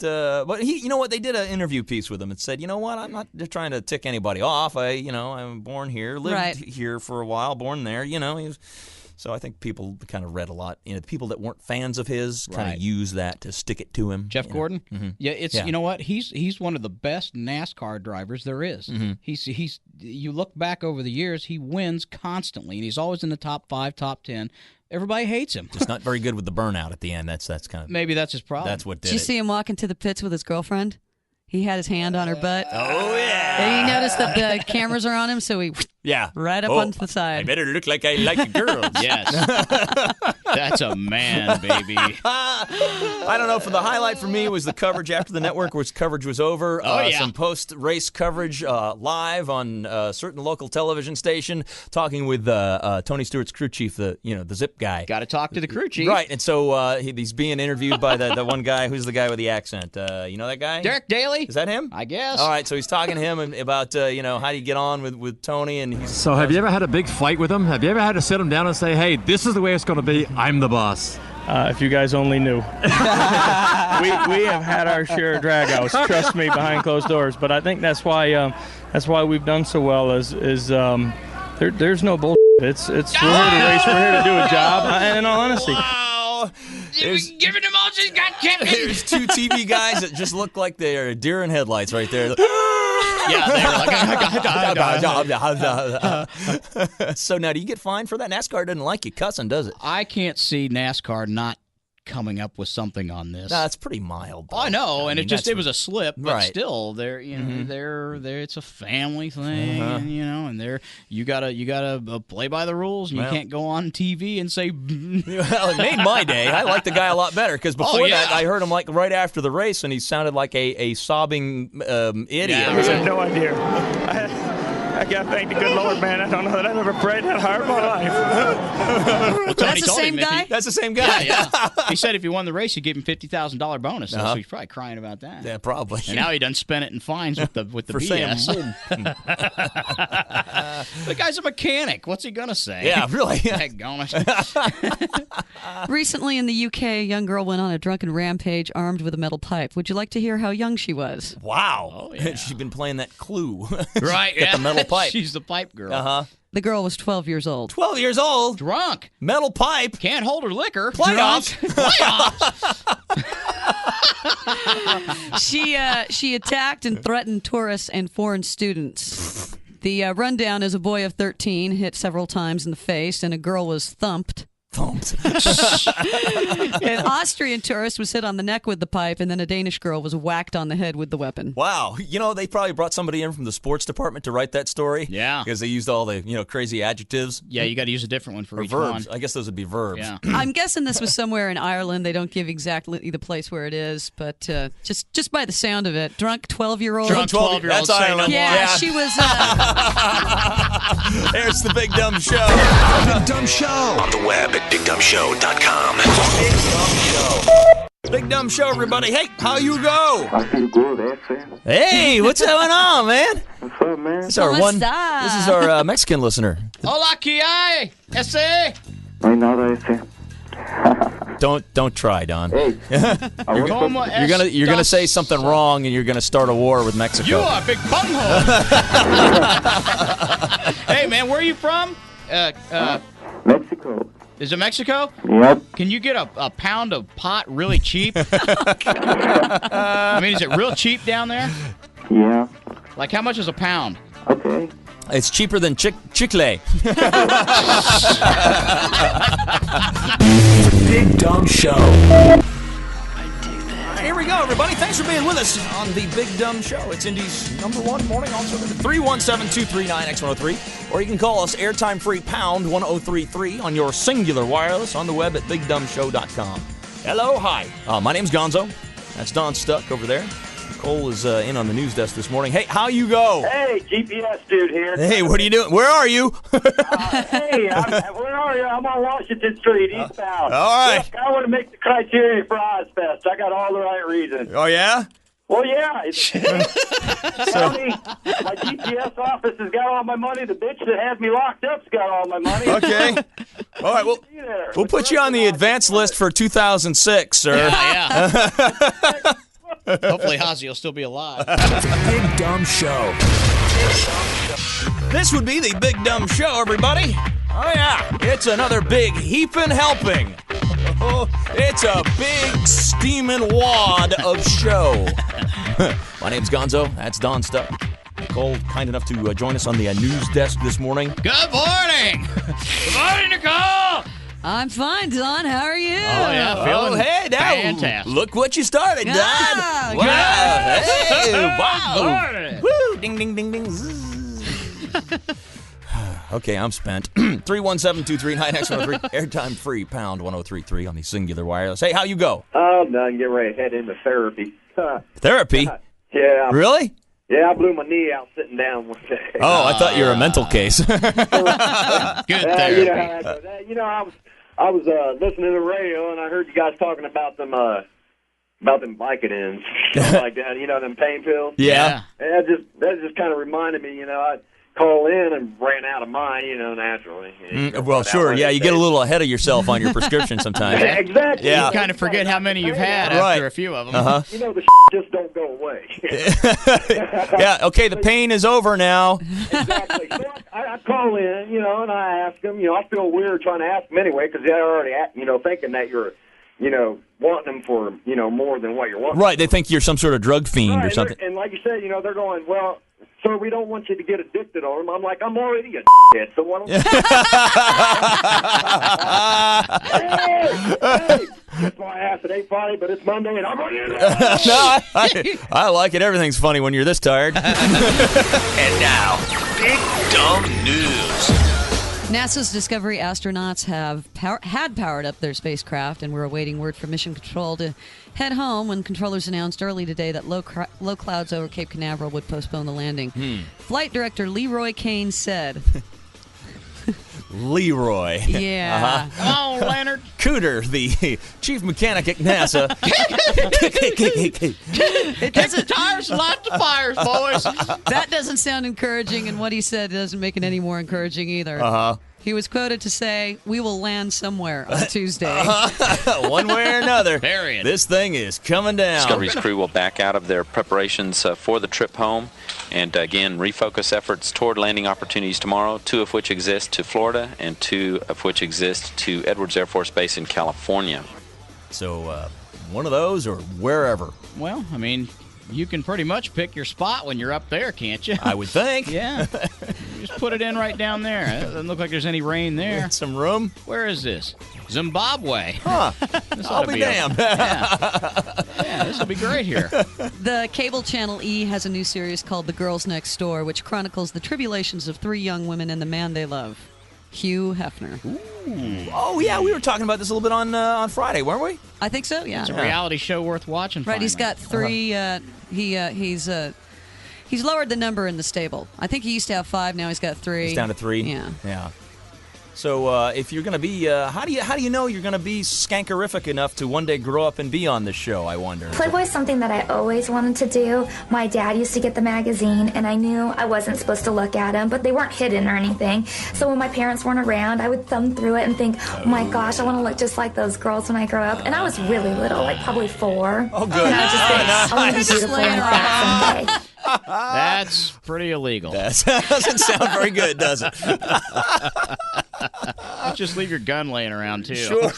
he, you know what? They did an interview piece with him and said, you know what? I'm not just trying to tick anybody off. I'm born here, lived here for a while, born there. He was. So I think people kind of read a lot. The people that weren't fans of his kind of use that to stick it to him. Jeff Gordon? Mm-hmm. Yeah, you know what? He's one of the best NASCAR drivers there is. Mm-hmm. He's you look back over the years, he wins constantly, and he's always in the top 5, top 10. Everybody hates him. Just not very good with the burnout at the end. That's kind of maybe that's his problem. That's what did you see him walking to the pits with his girlfriend? He had his hand on her butt. Oh, yeah. And he noticed that the cameras are on him, so he right up onto the side. I better look like I like girls. Yes. That's a man, baby. I don't know. For the highlight for me was the coverage after the network coverage was over. Some post-race coverage live on a certain local television station, talking with Tony Stewart's crew chief, the Zip guy. Got to talk to the crew chief. Right, and so he's being interviewed by the one guy. Who's the guy with the accent? You know that guy? Derek Daly. Is that him? I guess. All right, so he's talking to him about how do you get on with Tony, and he's. So have you ever had a big fight with him? Have you ever had to sit him down and say, hey, this is the way it's going to be, I'm the boss? If you guys only knew. we have had our share of dragouts, trust me, behind closed doors. But I think that's why we've done so well is there's no bullshit. It's we're here to race, we're here to do a job, and in all honesty. Wow. Giving him all she's got, Kevin. There's 2 TV guys that just look like they're deer in headlights right there. So now, do you get fined for that? NASCAR doesn't like you cussing, does it? I can't see NASCAR not coming up with something on this. Nah, it's pretty mild. I know, and mean, it was a slip, but right. still, they're it's a family thing, and you gotta play by the rules, and you can't go on TV and say. Well, it made my day. I like the guy a lot better because before that, I heard him like right after the race, and he sounded like a sobbing idiot. Yeah, I have no idea. I gotta thank the good Lord, man. I don't know that I've ever prayed that hard in my life. Well, Tony That's the same guy? That's the same guy. Yeah. He said if he won the race, he'd give him $50,000 bonus. So he's probably crying about that. Yeah, probably. And now he done spent it in fines with the For BS. saying, The guy's a mechanic. What's he gonna say? Yeah, really. Recently in the UK, a young girl went on a drunken rampage armed with a metal pipe. Would you like to hear how young she was? Wow. Oh, yeah. She's been playing that Clue. Right. Got the metal pipe. She's the pipe girl. Uh-huh. The girl was 12 years old. 12 years old. Drunk. Metal pipe. Can't hold her liquor. Playoffs. She attacked and threatened tourists and foreign students. The rundown is a boy of 13 hit several times in the face, and a girl was thumped. An Austrian tourist was hit on the neck with the pipe, and then a Danish girl was whacked on the head with the weapon. Wow. They probably brought somebody in from the sports department to write that story. Yeah. Because they used all the, crazy adjectives. Yeah, you got to use a different one for or each verbs. one. I guess those would be verbs. Yeah. I'm guessing this was somewhere in Ireland. They don't give exactly the place where it is, but just by the sound of it, drunk 12-year-old. Drunk 12-year-old. That's Ireland. Yeah, she was. There's the Big Dumb Show. Big Dumb Show. On the web at BigDumbShow.com. Big Dumb Show, everybody. Hey, how you go? I feel good, Sam. Hey, what's going on, man? What's up, man? This is our Mexican listener. Hola, ¿qué hay? Ese? No hay nada, ese. Don't try, Don. Hey, you're gonna say something wrong, and you're gonna start a war with Mexico. You are a big bunghole. Hey, man, where are you from? Mexico. Is it Mexico? Yep. Can you get a pound of pot really cheap? I mean, is it real cheap down there? Yeah. Like, how much is a pound? Okay. It's cheaper than chicle. Big Dumb Show. Here we go, everybody. Thanks for being with us on the Big Dumb Show. It's Indy's #1 morning alternative. 317-239-X103. Or you can call us airtime free pound 1033 on your singular wireless on the web at BigDumbShow.com. Hello, hi. My name's Gonzo. That's Don Stuck over there. Cole is in on the news desk this morning. Hey, how you go? Hey, GPS dude here. Hey, what are you doing? Where are you? Hey, where are you? I'm on Washington Street, eastbound. All right. Look, I want to make the criteria for Ozfest. I got all the right reasons. Oh, yeah? Well, yeah. County, my GPS office has got all my money. The bitch that has me locked up's got all my money. Okay. All right, we'll put you on the advance list for 2006, sir. Yeah. Hopefully Ozzy will still be alive. Big Dumb Show. This would be the Big Dumb Show, everybody. Oh, yeah. It's another big heaping helping. Oh, it's a big steaming wad of show. My name's Gonzo. That's Don Stuck. Nicole, kind enough to join us on the news desk this morning. Good morning. Good morning, Nicole. I'm fine, Don. How are you? Oh, yeah. Feeling hey, now, fantastic. look what you started, Don. Yeah, Wow. Hey, wow. Morning. Woo. Ding, ding, ding, ding. Zzz. Okay, I'm spent. 317-239-X103. Airtime free, pound 1033 on the singular wireless. Hey, how you go? I'm done. Get ready to head into therapy. Therapy? Yeah. Really? Yeah, I blew my knee out sitting down one day. Oh, I thought you were a mental case. Good therapy. I was listening to the radio, and I heard you guys talking about them Vicodins, stuff like that. Them pain pills. Yeah. And that just kind of reminded me. I call in and ran out of mine. Naturally. Well, sure. Yeah, you get a little ahead of yourself on your prescription sometimes. Exactly. Yeah. You kind of forget how many you've had after a few of them. Uh-huh. The just don't go away. Yeah. Okay. The pain is over now. Exactly. So I call in, and I ask them. I feel weird trying to ask them anyway because they're already, thinking that you're, wanting them for, more than what you're wanting. Right. They think you're some sort of drug fiend or something. And like you said, they're going, well, sir, we don't want you to get addicted on them. I'm like, I'm already a dickhead, so why don't hey, that's my ass. It ain't funny, but it's Monday, and I'm going to No, I like it. Everything's funny when you're this tired. And now, Big Dumb News. NASA's Discovery astronauts had powered up their spacecraft and were awaiting word from Mission Control to head home when controllers announced early today that low clouds over Cape Canaveral would postpone the landing. Flight director Leroy Kane said... Leroy. Yeah. Come on, Leonard. Cooter, the chief mechanic at NASA. It doesn't tires, lots of fires, boys. That doesn't sound encouraging, and what he said doesn't make it any more encouraging either. He was quoted to say, "We will land somewhere on Tuesday." One way or another. Period. This thing is coming down. Discovery's crew will back out of their preparations for the trip home and again refocus efforts toward landing opportunities tomorrow, 2 of which exist to Florida and 2 of which exist to Edwards Air Force Base in California. So one of those or wherever. Well, I mean, you can pretty much pick your spot when you're up there, can't you? I would think. Yeah. Just put it in right down there. It doesn't look like there's any rain there. Some room. Where is this? Zimbabwe. Huh. I'll be damned. Yeah, this will be great here. The cable channel E has a new series called The Girls Next Door, which chronicles the tribulations of 3 young women and the man they love, Hugh Hefner. Ooh. Oh, yeah, we were talking about this a little bit on Friday, weren't we? I think so, yeah. It's a reality show worth watching. Right, he's got 3. He's lowered the number in the stable. I think he used to have 5. Now he's got 3. He's down to 3. Yeah. So if you're going to be, how do you know you're going to be skankerific enough to one day grow up and be on this show? I wonder. Playboy's something that I always wanted to do. My dad used to get the magazine, and I knew I wasn't supposed to look at them, but they weren't hidden or anything. So when my parents weren't around, I would thumb through it and think, oh my gosh, I want to look just like those girls when I grow up. And I was really little, like probably 4. Oh, good. And I just think, I want to be beautiful like that someday. That's pretty illegal. That doesn't sound very good, does it? Just leave your gun laying around, too. Sure.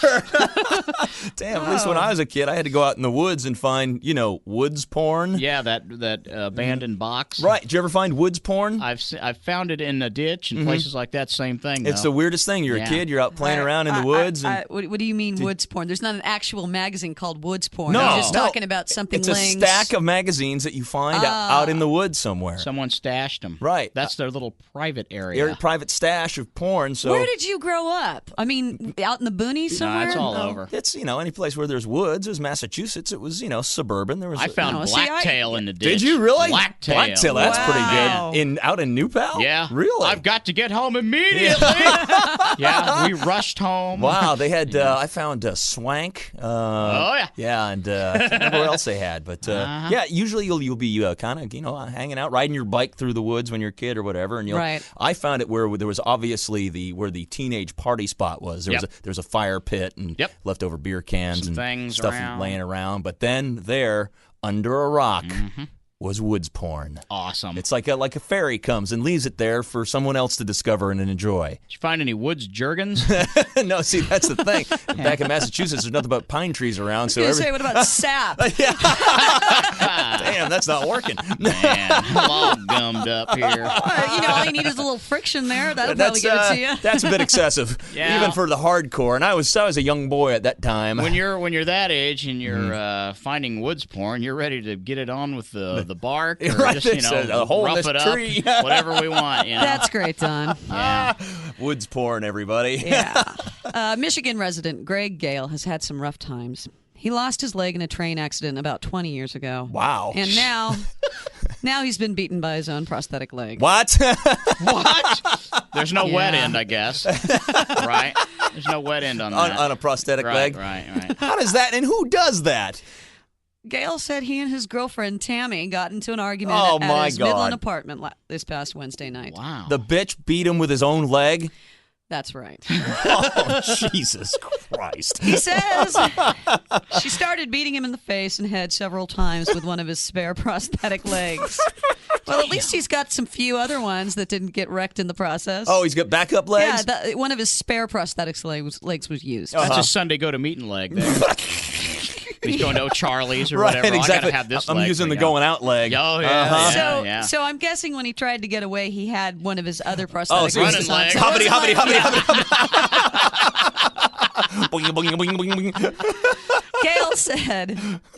Damn, at least when I was a kid, I had to go out in the woods and find, woods porn. Yeah, that abandoned box. Right. Did you ever find woods porn? I've found it in a ditch and places like that. Same thing, though. It's the weirdest thing. You're a kid. You're out playing around in the woods. What do you mean woods porn? There's not an actual magazine called Woods Porn. No. You're just talking about something It's a stack of magazines that you find out in the woods somewhere. Someone stashed them. Right. That's their little private area. Private stash of porn. So where did you grow up? I mean, out in the boonies somewhere? No, it's all over. It's, any place where there's woods. There's Massachusetts. It was, suburban. There was. I found blacktail in the ditch. Did you really? Blacktail. That's pretty good. Out in New Pal? Yeah. Really? I've got to get home immediately. Yeah, we rushed home. Wow, they had, I found swank. Oh, yeah. Yeah, and I can't remember what else they had. But, yeah, usually you'll be kind of, hanging out, riding your bike through the woods when you're a kid or whatever. And I found it where there was obviously where the teenage party spot was. There was a fire pit and leftover beer cans and stuff laying around. But then there, under a rock, was woods porn. Awesome. It's like a fairy comes and leaves it there for someone else to discover and enjoy. Did you find any woods jergens? No, see, that's the thing. Back in Massachusetts, there's nothing but pine trees around. So say, what about sap? Damn, that's not working. Man, I'm all gummed up here. All you need is a little friction there. That'll probably give it to you. That's a bit excessive, even for the hardcore. And I was a young boy at that time. When you're that age and you're finding woods porn, you're ready to get it on with the bark or just a hole rough in this it tree. up, whatever we want. That's great, Don. Yeah. Woods porn, everybody. Yeah. Michigan resident Greg Gale has had some rough times. He lost his leg in a train accident about 20 years ago. Wow. And now he's been beaten by his own prosthetic leg. What? What? There's no wet end, I guess. Right? There's no wet end on that. On a prosthetic leg? Right. How does that, and who does that? Gale said he and his girlfriend Tammy got into an argument at his Midland apartment this past Wednesday night. Wow. The bitch beat him with his own leg? That's right. Oh, Jesus Christ. He says she started beating him in the face and head several times with one of his spare prosthetic legs. Well, at least he's got some few other ones that didn't get wrecked in the process. Oh, he's got backup legs? Yeah, one of his spare prosthetics legs was used. That's a Sunday go-to-meeting leg there. He's going to O'Charlie's or Right, whatever. exactly. I gotta have this I'm leg using the thing going out leg. Oh, yeah. So, so I'm guessing when he tried to get away, he had one of his other prosthetic Oh, so limbs on. So hobbity, it hobbity, wasn't hobbity, like- hobbity. Boing, boing, boing, boing, boing.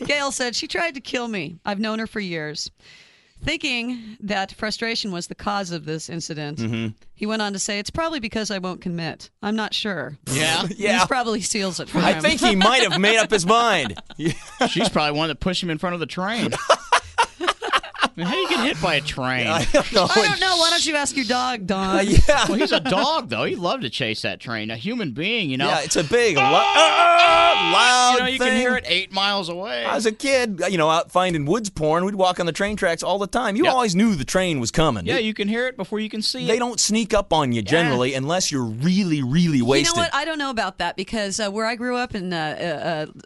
Gail said, she tried to kill me. I've known her for years. Thinking that frustration was the cause of this incident, he went on to say, it's probably because I won't commit. I'm not sure. Yeah? This probably seals it for him. I think he might have made up his mind. She's probably one that pushed him in front of the train. I mean, how do you get hit by a train? I don't know. Why don't you ask your dog, Don? Well, he's a dog, though. He'd love to chase that train. A human being, you know. Yeah, it's a big, loud You know, you thing. can hear it 8 miles away. As a kid, out finding woods porn, we'd walk on the train tracks all the time. You always knew the train was coming. Yeah, you can hear it before you can see it. They don't sneak up on you generally unless you're really, really wasted. You know what? I don't know about that because where I grew up in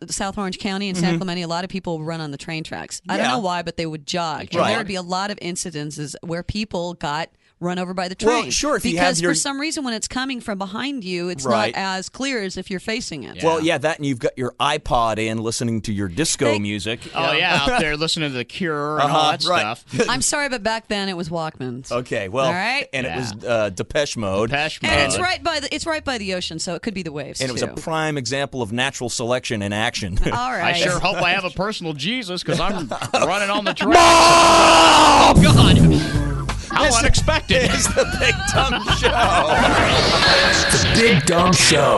South Orange County in San Clemente, a lot of people run on the train tracks. I don't know why, but they would jog. And there would be a lot of incidences where people got run over by the train. Well, sure, if you because have your... for some reason when it's coming from behind you, it's not as clear as if you're facing it. Well, that and you've got your iPod in listening to your disco music. Oh, yeah, out there listening to The Cure and all that stuff. I'm sorry, but back then it was Walkmans. Okay, well, all right? And it was Depeche Mode. And it's right by the ocean, so it could be the waves, And it was a prime example of natural selection in action. All right. I sure hope I have a personal Jesus because I'm running on the track. Oh, God. How unexpected. It's the Big Dumb Show. The Big Dumb Show.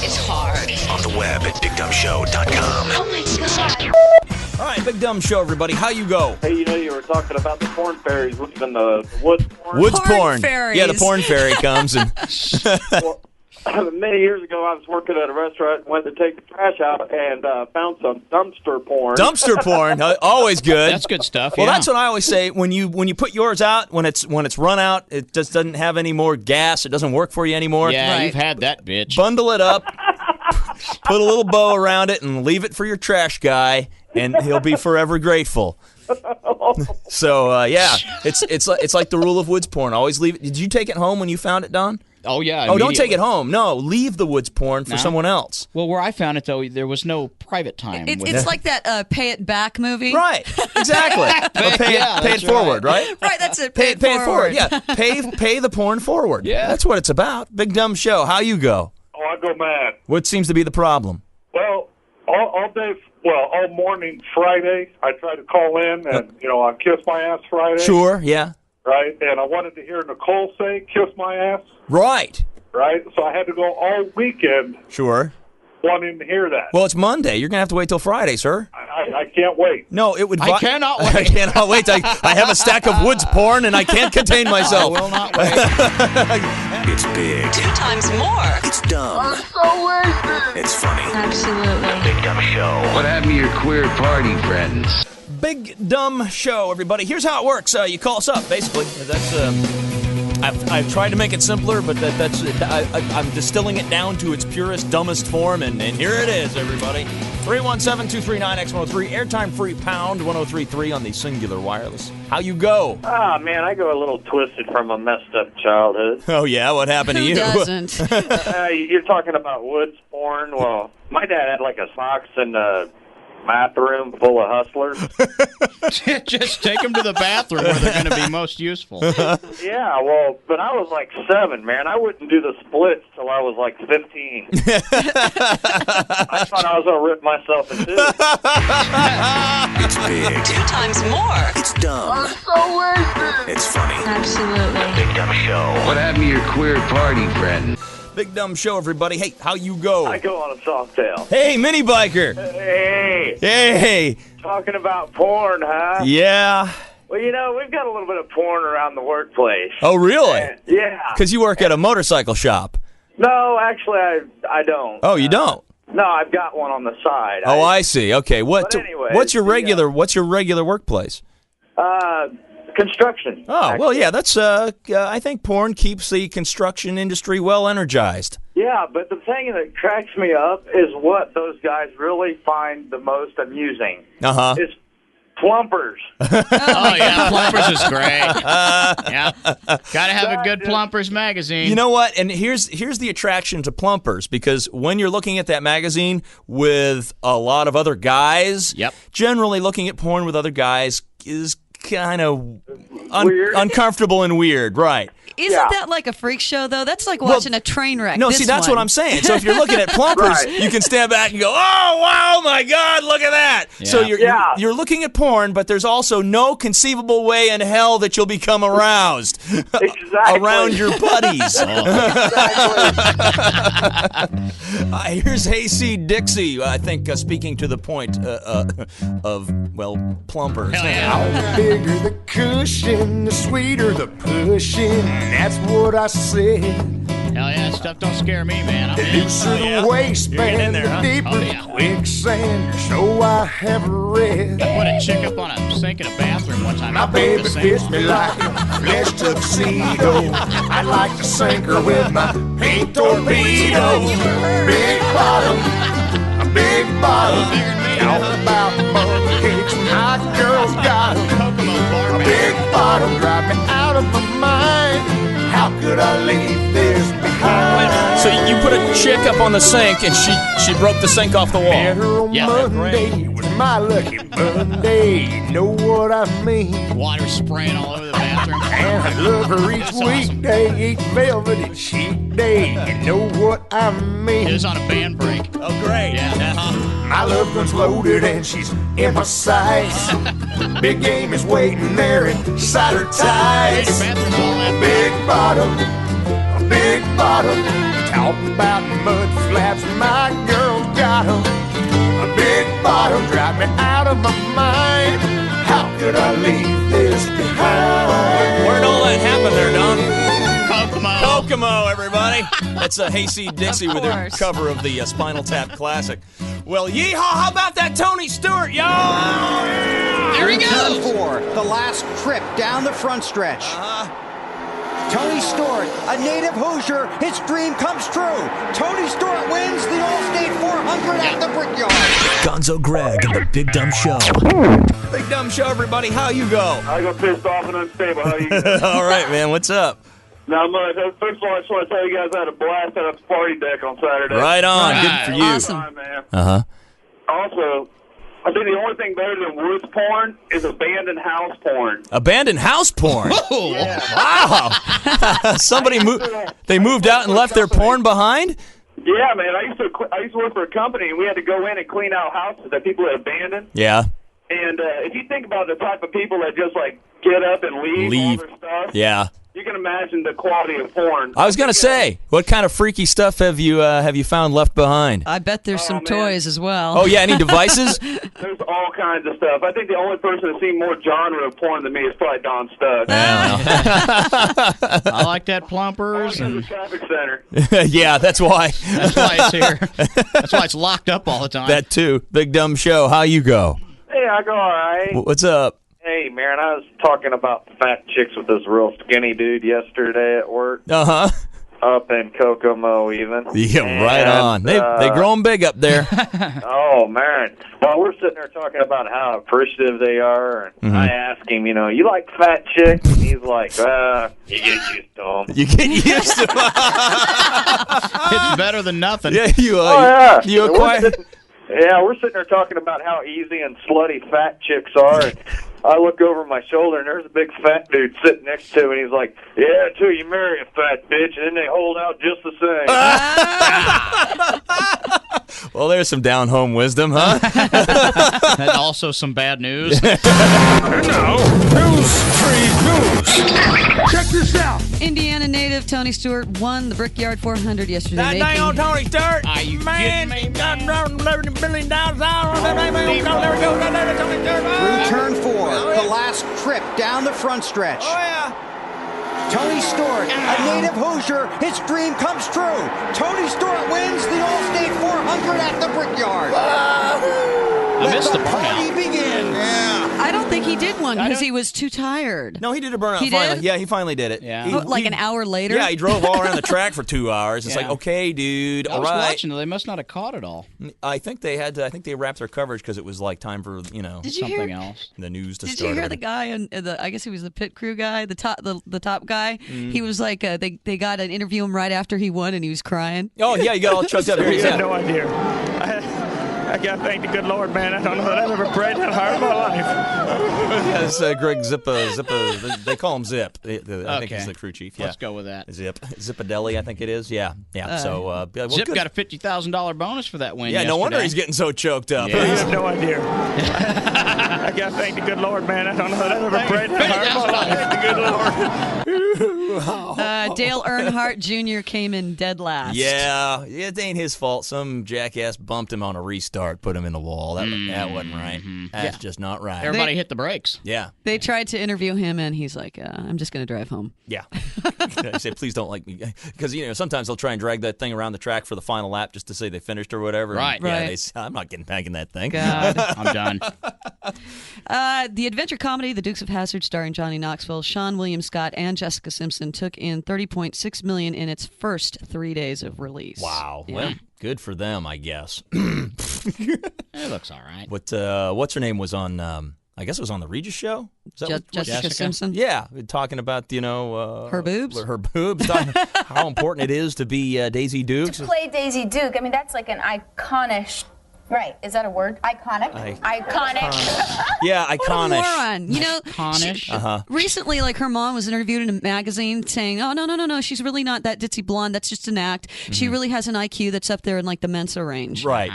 It's hard. On the web at BigDumbShow.com. Oh, my God. All right, Big Dumb Show, everybody. How you go? Hey, you were talking about the porn fairies leaving the woods porn. Woods porn. Fairies. Yeah, the porn fairy comes and... Well, many years ago, I was working at a restaurant, went to take the trash out, and found some dumpster porn. Dumpster porn, always good. That's good stuff. Well, that's what I always say. When you put yours out, when it's run out, it just doesn't have any more gas. It doesn't work for you anymore. Yeah, you've had that, bitch. Bundle it up, put a little bow around it, and leave it for your trash guy, and he'll be forever grateful. So it's like the rule of woods porn. Always leave it. Did you take it home when you found it, Don? Oh, yeah. Oh, don't take it home. No, leave the woods porn for someone else. Well, where I found it, though, there was no private time. It's like that Pay It Back movie. Right, exactly. Pay it forward, right? Right, that's it. Pay it forward. Yeah, pay the porn forward. Yeah. That's what it's about. Big Dumb Show. How you go? Oh, I go mad. What seems to be the problem? Well, all morning Friday, I try to call in and, on Kiss My Ass Friday. Sure, yeah. Right, and I wanted to hear Nicole say, Kiss My Ass. Right. Right, so I had to go all weekend Sure. wanting to hear that. Well, it's Monday. You're going to have to wait till Friday, sir. I can't wait. No, it would... I cannot wait. I cannot wait. I have a stack of woods porn, and I can't contain myself. I will not wait. It's big. 2 times more. It's dumb. I'm so wasted. It's funny. Absolutely. The Big Dumb Show. What happened to your queer party friends? Big Dumb Show, everybody. Here's how it works. You call us up, basically. That's... I've tried to make it simpler, but I'm distilling it down to its purest, dumbest form, and here it is, everybody. 317-239-X103, airtime free pound 1033 on the Singular Wireless. How you go? Ah, man, I go a little twisted from a messed up childhood. Oh, yeah? What happened to you? Who doesn't? You're talking about woods porn. Well, my dad had like a socks and a bathroom full of hustlers. Just take them to the bathroom where they're going to be most useful. Yeah, well, but I was like 7, man. I wouldn't do the splits till I was like 15. I thought I was going to rip myself in 2. It's big. 2 times more. It's dumb. I'm so wasted. It's funny. Absolutely. The Big Dumb Show. What happened to your queer party friends? Big Dumb Show, everybody. Hey, how you go? I go on a soft tail. Hey, Mini Biker. Hey. Hey. Talking about porn, huh? Yeah. Well, we've got a little bit of porn around the workplace. Oh, really? Yeah. Because you work at a motorcycle shop. No, actually, I don't. Oh, you don't? No, I've got one on the side. Oh, I see. Okay. But anyways, what's your regular workplace? Construction. Oh, actually. well, yeah, that's I think porn keeps the construction industry well energized. Yeah, but the thing that cracks me up is what those guys really find the most amusing. Uh-huh. Is Plumpers. Oh, yeah, Plumpers is great. Yeah. Got to have a good Plumpers magazine. You know what? And here's the attraction to Plumpers, because when you're looking at that magazine with a lot of other guys, generally looking at porn with other guys is kind of uncomfortable and weird, right? Isn't that like a freak show, though? That's like watching a train wreck. No, see, that's what I'm saying. So if you're looking at Plumpers, you can stand back and go, oh, wow, my God, look at that. Yeah. So you're looking at porn, but there's also no conceivable way in hell that you'll become aroused around your buddies. Here's Hayseed Dixie, I think, speaking to the point of, well, Plumpers. The bigger the cushion, the sweeter the pushing. That's what I said. Hell yeah, stuff don't scare me, man. The looser the waistband, the deeper the quicksand. So I have read. I put a chick up on a sink in a bathroom one time. My baby fits me like a flesh tuxedo. I'd like to sink her with my pink torpedo. Big bottom, a big bottom. Talk about mud cakes, my girl's got 'em. A big bottom, drive me out of my mind. How could I leave this behind? So you put a chick up on the sink, and she broke the sink off the wall. Met her on Monday was my lucky Monday. You know what I mean? Water spraying all over the bathroom. And I love her each weekday, each velvet and chic day. You know what I mean? It was on a band break. Oh, great. Yeah. My loved one's loaded and she's in my sights. Big game is waiting there inside her tights. Big bottom, a big bottom. Talk about mud flaps, my girl's got 'em. A big bottom, drive me out of my mind. How could I leave this behind? Where'd all that happen there, Don? Kokomo. Kokomo, everybody. That's Hayseed Dixie with her cover of the Spinal Tap classic. Well, yeehaw, how about that Tony Stewart, y'all? There he Turn goes. 4, the last trip down the front stretch. Tony Stewart, a native Hoosier, his dream comes true. Tony Stewart wins the Allstate 400 at the Brickyard. Gonzo Greg and the Big Dumb Show. Big Dumb Show, everybody. How you go? I got pissed off and unstable. How you? All right, man. What's up? Not much. First of all, I just want to tell you guys I had a blast at the party deck on Saturday. Right on. Good for you. Awesome. Man. Uh-huh. Also, I think the only thing better than woods porn is abandoned house porn. Abandoned house porn? Oh, Yeah. Wow. Somebody they moved out and left their porn behind? Yeah, man. I used to work for a company, and we had to go in and clean out houses that people had abandoned. Yeah. And if you think about the type of people that just like get up and leave all their stuff, Yeah. you can imagine the quality of porn. I was going to say, what kind of freaky stuff have you found left behind? I bet there's some toys as well. Oh, yeah, any devices? There's all kinds of stuff. I think the only person that's seen more genre of porn than me is probably Don Stuck. I like that Plumpers. And the traffic center. Yeah, that's why. That's why it's here. That's why it's locked up all the time. That too. Big Dumb Show. How you go? Hey, I go all right. What's up? Hey, man, I was talking about fat chicks with this real skinny dude yesterday at work. Uh-huh. Up in Kokomo, even. Yeah, right on. They grow 'em big up there. Oh, man. Well, we're sitting there talking about how appreciative they are, and I asked him, you like fat chicks? And he's like, you get used to them. You get used to them. It's better than nothing. Yeah, you We're acquire... we're sitting there talking about how easy and slutty fat chicks are. And I look over my shoulder, and there's a big fat dude sitting next to me, and he's like, yeah, until you marry a fat bitch, and then they hold out just the same. Well, there's some down-home wisdom, huh? And also some bad news. And now, news. Check this out. Indiana native Tony Stewart won the Brickyard 400 yesterday. That dang old Tony Stewart. Are you Man, kidding me? got $11 billion. Through turn 4, the last trip down the front stretch. Oh, yeah. Tony Stewart, a native Hoosier, his dream comes true. Tony Stewart wins the Allstate 400 at the Brickyard. I Let missed the the party begin. Yeah. I don't think he did win one because he was too tired. No, he did a burnout He finally. did? Yeah, he finally did it. Yeah. An hour later? Yeah, he drove all around the track for 2 hours. It's Yeah. like, okay, dude, I all was right. watching. They must not have caught it all. I think they had to. I think they wrapped their coverage because it was like time for Did you something hear- else. the news to Did start. you hear the guy and I guess he was the pit crew guy, the top guy? He was like they got an interview him right after he won and he was crying. Oh yeah, you got all choked up. Here You he's have at. no idea. I gotta thank the good Lord, man. I don't know that I've ever prayed that hard in my life. Yes, Greg Zippa. They call him Zip. I think he's the crew chief. Yeah. Let's go with that. Zip Zipadelli, I think it is. Yeah. So well, Zip good. got a $50,000 bonus for that win. Yeah, no wonder yesterday. he's getting so choked up. Yeah. You have no idea. I gotta thank the good Lord, man. I don't know that I've ever prayed that hard in my life. The good Lord. Dale Earnhardt Jr. came in dead last. Yeah, it ain't his fault. Some jackass bumped him on a restart, put him in the wall. That wasn't right. That's just not right. Everybody hit the brakes. Yeah. They tried to interview him and he's like, I'm just going to drive home. Yeah. He said, please don't like me. Because, sometimes they'll try and drag that thing around the track for the final lap just to say they finished or whatever. Right. And, yeah, Right. they say, I'm not getting back in that thing. God. I'm done. The adventure comedy The Dukes of Hazzard starring Johnny Knoxville, Sean William Scott, and Jessica Simpson took in $30.6 million in its first 3 days of release. Wow. Yeah. Well, good for them, I guess. It looks all right. What's her name was on, I guess it was on the Regis show? Is that what- Jessica Simpson? Yeah, talking about, her boobs? Her boobs, talking how important it is to be Daisy Dukes. To play Daisy Duke, I mean, that's like an iconic. Right, is that a word? Iconic? Iconic. Yeah, What a iconic. moron. Iconic. Recently, like, her mom was interviewed in a magazine saying, oh, no, she's really not that ditzy blonde. That's just an act. She really has an IQ that's up there in, like, the Mensa range. Right.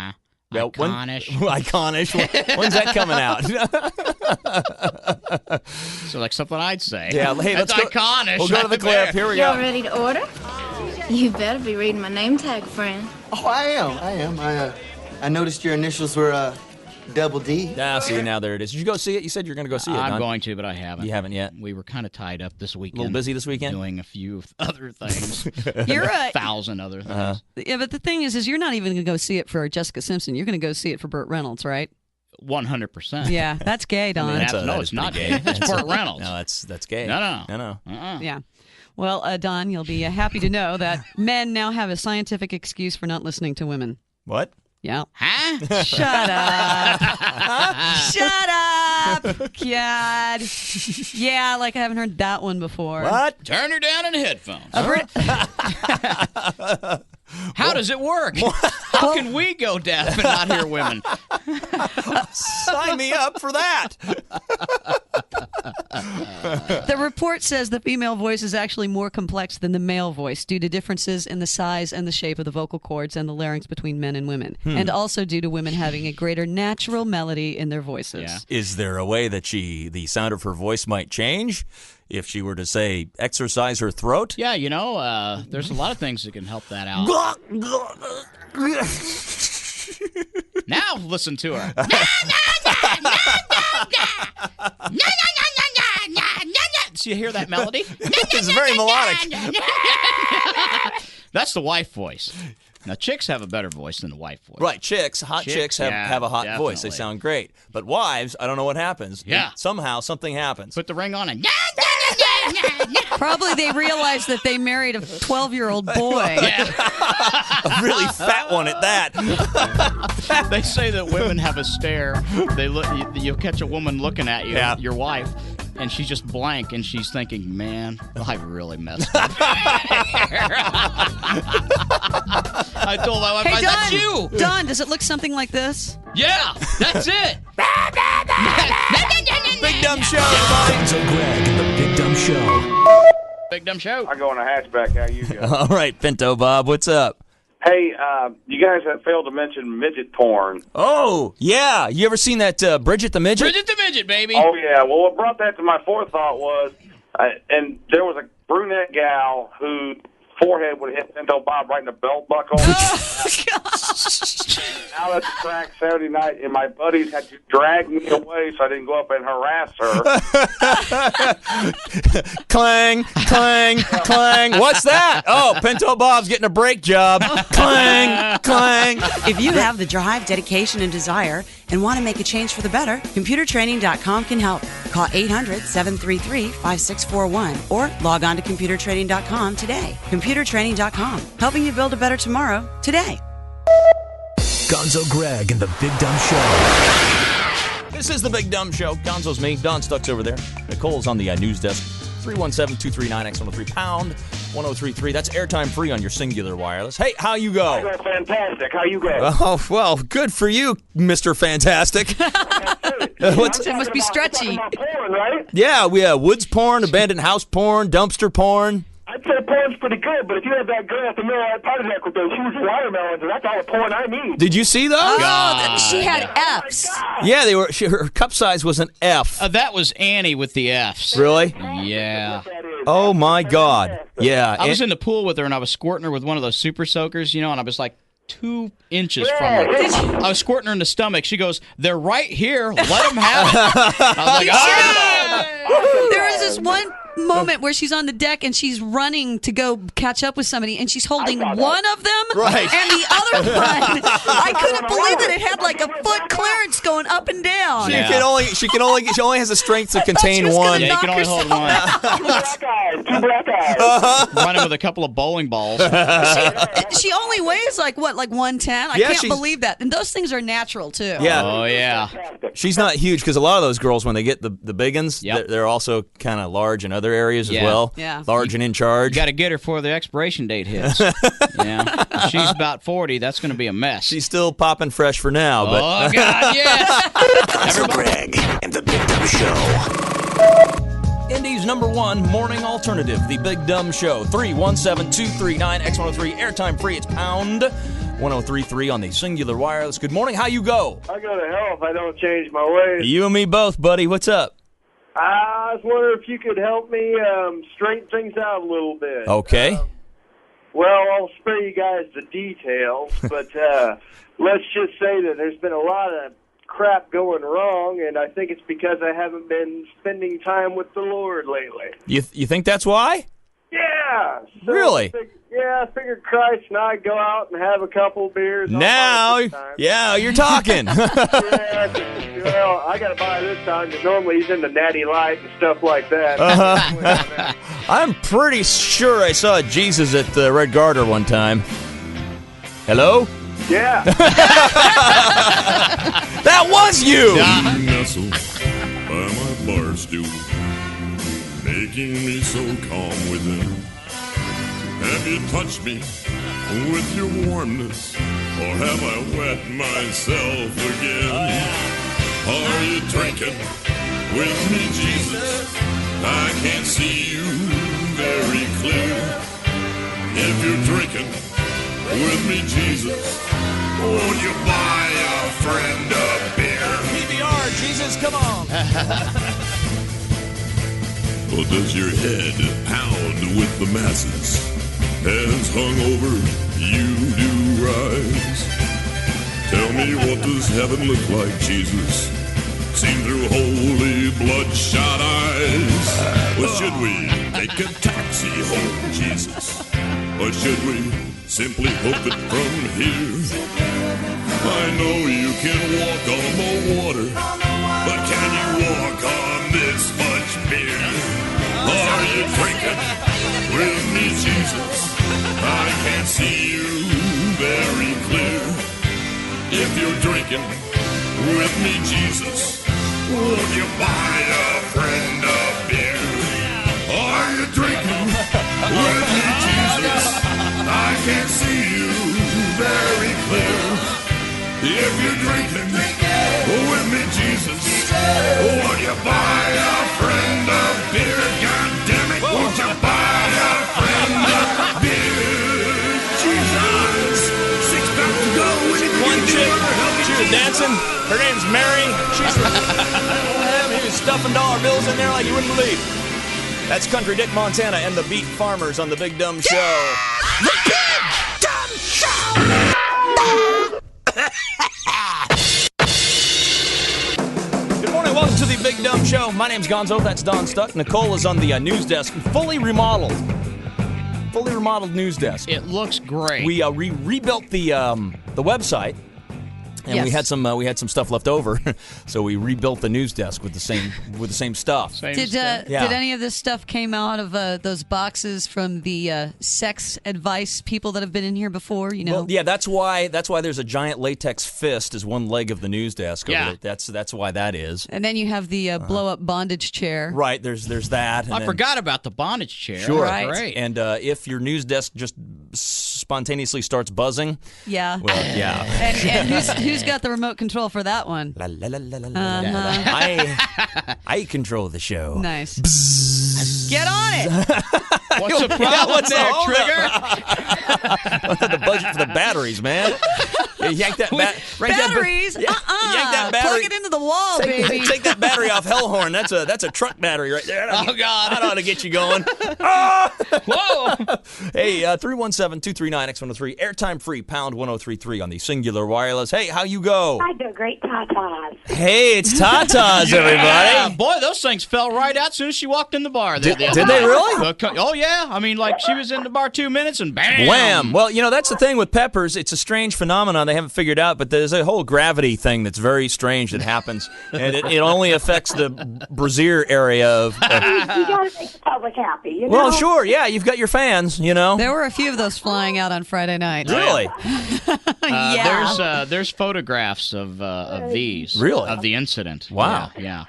Well, iconic. When's that coming out? So like something I'd say. Yeah, hey, that's let's go. iconic. We'll go to the clip. Here we Y'all go. ready to order? You better be reading my name tag, friend. Oh, I am. I noticed your initials were Double D. Ah, see, now there it is. Did you go see it? You said you were going to go see it, I'm Don. going to, but I haven't. You haven't yet? We were kind of tied up this weekend. A little busy this weekend? Doing a few other things. You're a 1,000 other things. Yeah, but the thing is you're not even going to go see it for Jessica Simpson. You're going to go see it for Burt Reynolds, right? 100%. Yeah, that's gay, Don. No, it's not gay. It's Burt Reynolds. No, that's gay. No. Yeah. Well, Don, you'll be happy to know that men now have a scientific excuse for not listening to women. What? Yeah. Huh? Shut up. Shut up, God. Yeah, like I haven't heard that one before. What? Turn her down in headphones. How does it work? How can we go deaf and not hear women? Sign me up for that. The report says the female voice is actually more complex than the male voice due to differences in the size and the shape of the vocal cords and the larynx between men and women, and also due to women having a greater natural melody in their voices. Yeah. Is there a way that the sound of her voice might change if she were to, say, exercise her throat? Yeah, there's a lot of things that can help that out. Now listen to her. So you hear that melody? It's very melodic. That's the wife voice. Now, chicks have a better voice than the wife voice. Right, hot chicks have a hot voice. They definitely. sound great. But wives, I don't know what happens. Yeah. Somehow something happens. Put the ring on and Probably they realized that they married a 12-year-old boy. A really fat one at that. They say that women have a stare. They look. You'll catch a woman looking at you, your wife, and she's just blank, and she's thinking, "Man, I really messed up." I told my wife, Hey, "That's Don, you." Don, does it look something like this? Yeah, that's it. Big Dumb Show, Gonzo Greg and the Big Dumb Show. Big Dumb Show. I go in a hatchback. How you go? All right, Pinto Bob, what's up? Hey, you guys have failed to mention midget porn. Oh, yeah. You ever seen that Bridget the Midget? Bridget the Midget, baby. Oh, yeah. Well, what brought that to my forethought was, and there was a brunette gal whose forehead would hit Pinto Bob right in the belt buckle. Out at the track Saturday night, and my buddies had to drag me away so I didn't go up and harass her. Clang, clang, clang. What's that? Oh, Pinto Bob's getting a brake job. Clang, clang. If you have the drive, dedication, and desire and want to make a change for the better, computertraining.com can help. Call 800-733-5641 or log on to computertraining.com today. Computertraining.com, helping you build a better tomorrow today. Gonzo Greg and the Big Dumb Show. This is the Big Dumb Show. Gonzo's me. Don Stuck's over there. Nicole's on the news desk. 317-239-X103, pound 1033. That's airtime free on your Singular Wireless. Hey, how you go? I go fantastic. How you go? Oh, well, good for you, Mr. Fantastic. It must be stretchy. Porn, right? Yeah, we have woods porn, abandoned house porn, dumpster porn. I'd say porn's pretty good, but if you had that girl at the middle of part of that with those huge watermelons, that's all the porn I need. Did you see those? Oh, she had Fs. Yeah, they were. Her cup size was an F. That was Annie with the Fs. Really? Yeah. Oh my God. Yeah. I was in the pool with her and I was squirting her with one of those super soakers, and I was like 2 inches from her. I was squirting her in the stomach. She goes, "They're right here. Let them have it." I was like, There is this one moment where she's on the deck and she's running to go catch up with somebody, and she's holding one of them, right, and the other one. I couldn't believe that it had like a foot clearance going up and down. She only has the strength to contain one. Yeah, you can only hold one. Two black eyes. Running with a couple of bowling balls. She only weighs like 110. I can't believe that. And those things are natural too. Yeah. Oh yeah. She's not huge because a lot of those girls, when they get the big ones, they're also kind of large in other areas as well. Yeah. Large and in charge. You got to get her before the expiration date hits. Yeah. If she's about 40, that's going to be a mess. She's still popping fresh for now. But oh God, yes. Gonzo Greg and the Big Dumb Show. Indy's #1 morning alternative, the Big Dumb Show. 317-239-X103, airtime free. It's pound 1033 on the Singular Wireless. Good morning. How you go? I go to hell if I don't change my ways. You and me both, buddy. What's up? I was wondering if you could help me straighten things out a little bit. Okay. Well, I'll spare you guys the details, but let's just say that there's been a lot of crap going wrong, and I think it's because I haven't been spending time with the Lord lately. You think that's why? Yeah. So Really? I figured Christ and I go out and have a couple beers. Now, yeah, you're talking. Well, I got to buy this time because normally he's into Natty Light and stuff like that. I'm pretty sure I saw Jesus at the Red Garter one time. Hello? Yeah. That was you! Nestle by my bar stool, making me so calm within. Have you touched me with your warmness, or have I wet myself again? Are you drinking with me, Jesus? I can't see you very clear. If you're drinking with me, Jesus, won't you buy a friend a beer? PBR, Jesus, come on. Or does your head pound with the masses? As hungover you do rise. Tell me, what does heaven look like, Jesus? Seen through holy bloodshot eyes. Or should we take a taxi home, Jesus? Or should we simply hoof it from here? I know you can walk on the water, but can you walk on this much beer? Are you drinking with me, Jesus? I can't see you very clear. If you're drinking with me, Jesus, would you buy a friend a beer? Are you drinking with me, Jesus? I can't see you very clear. If you're drinking with me, Jesus, would you buy a friend a beer? God damn it, would you buy a friend a beer? Jesus, 6 pounds to go. One chick, she was dancing. Her name's Mary. He was stuffing dollar bills in there like you wouldn't believe. That's Country Dick Montana and the Beat Farmers on the Big Dumb Show. The Big Dumb Show! Good morning, welcome to the Big Dumb Show. My name's Gonzo, that's Don Stuck. Nicole is on the news desk, fully remodeled news desk. It looks great. We rebuilt the website, And we had some stuff left over, so we rebuilt the news desk with the same stuff. Did any of this stuff came out of those boxes from the sex advice people that have been in here before? You know. Well, yeah, that's why there's a giant latex fist as one leg of the news desk. Yeah. That's why that is. And then you have the blow up bondage chair. Right. There's that. And I forgot about the bondage chair. Sure. Right. Great. And if your news desk just spontaneously starts buzzing. Yeah. Well, yeah. And who's got the remote control for that one? La, la, la, la, la, la. I control the show. Nice. Get on it. What's the problem there, Trigger? The budget for the batteries, man. Yank that batteries? Yank that battery. Plug it into the wall, baby. Take that battery off Hellhorn. That's a truck battery right there. Oh, God. That ought to get you going. Whoa. Hey, 317-239-X103. Airtime free, pound 1033 on the Singular Wireless. Hey, how you go? I do great tatas. Hey, it's Tatas, everybody. Yeah, boy, those things fell right out as soon as she walked in the bar. Did they really? Oh, yeah. I mean, like, she was in the bar 2 minutes and bam. Wham. Well, that's the thing with peppers. It's a strange phenomenon they haven't figured out, but there's a whole gravity thing that's very strange that happens, and it only affects the brassiere area of... You got to make the public happy, you know? Well, sure, yeah, you've got your fans, There were a few of those flying out on Friday night. Really? Yeah. There's photographs of these. Really? Of the incident. Wow. Yeah.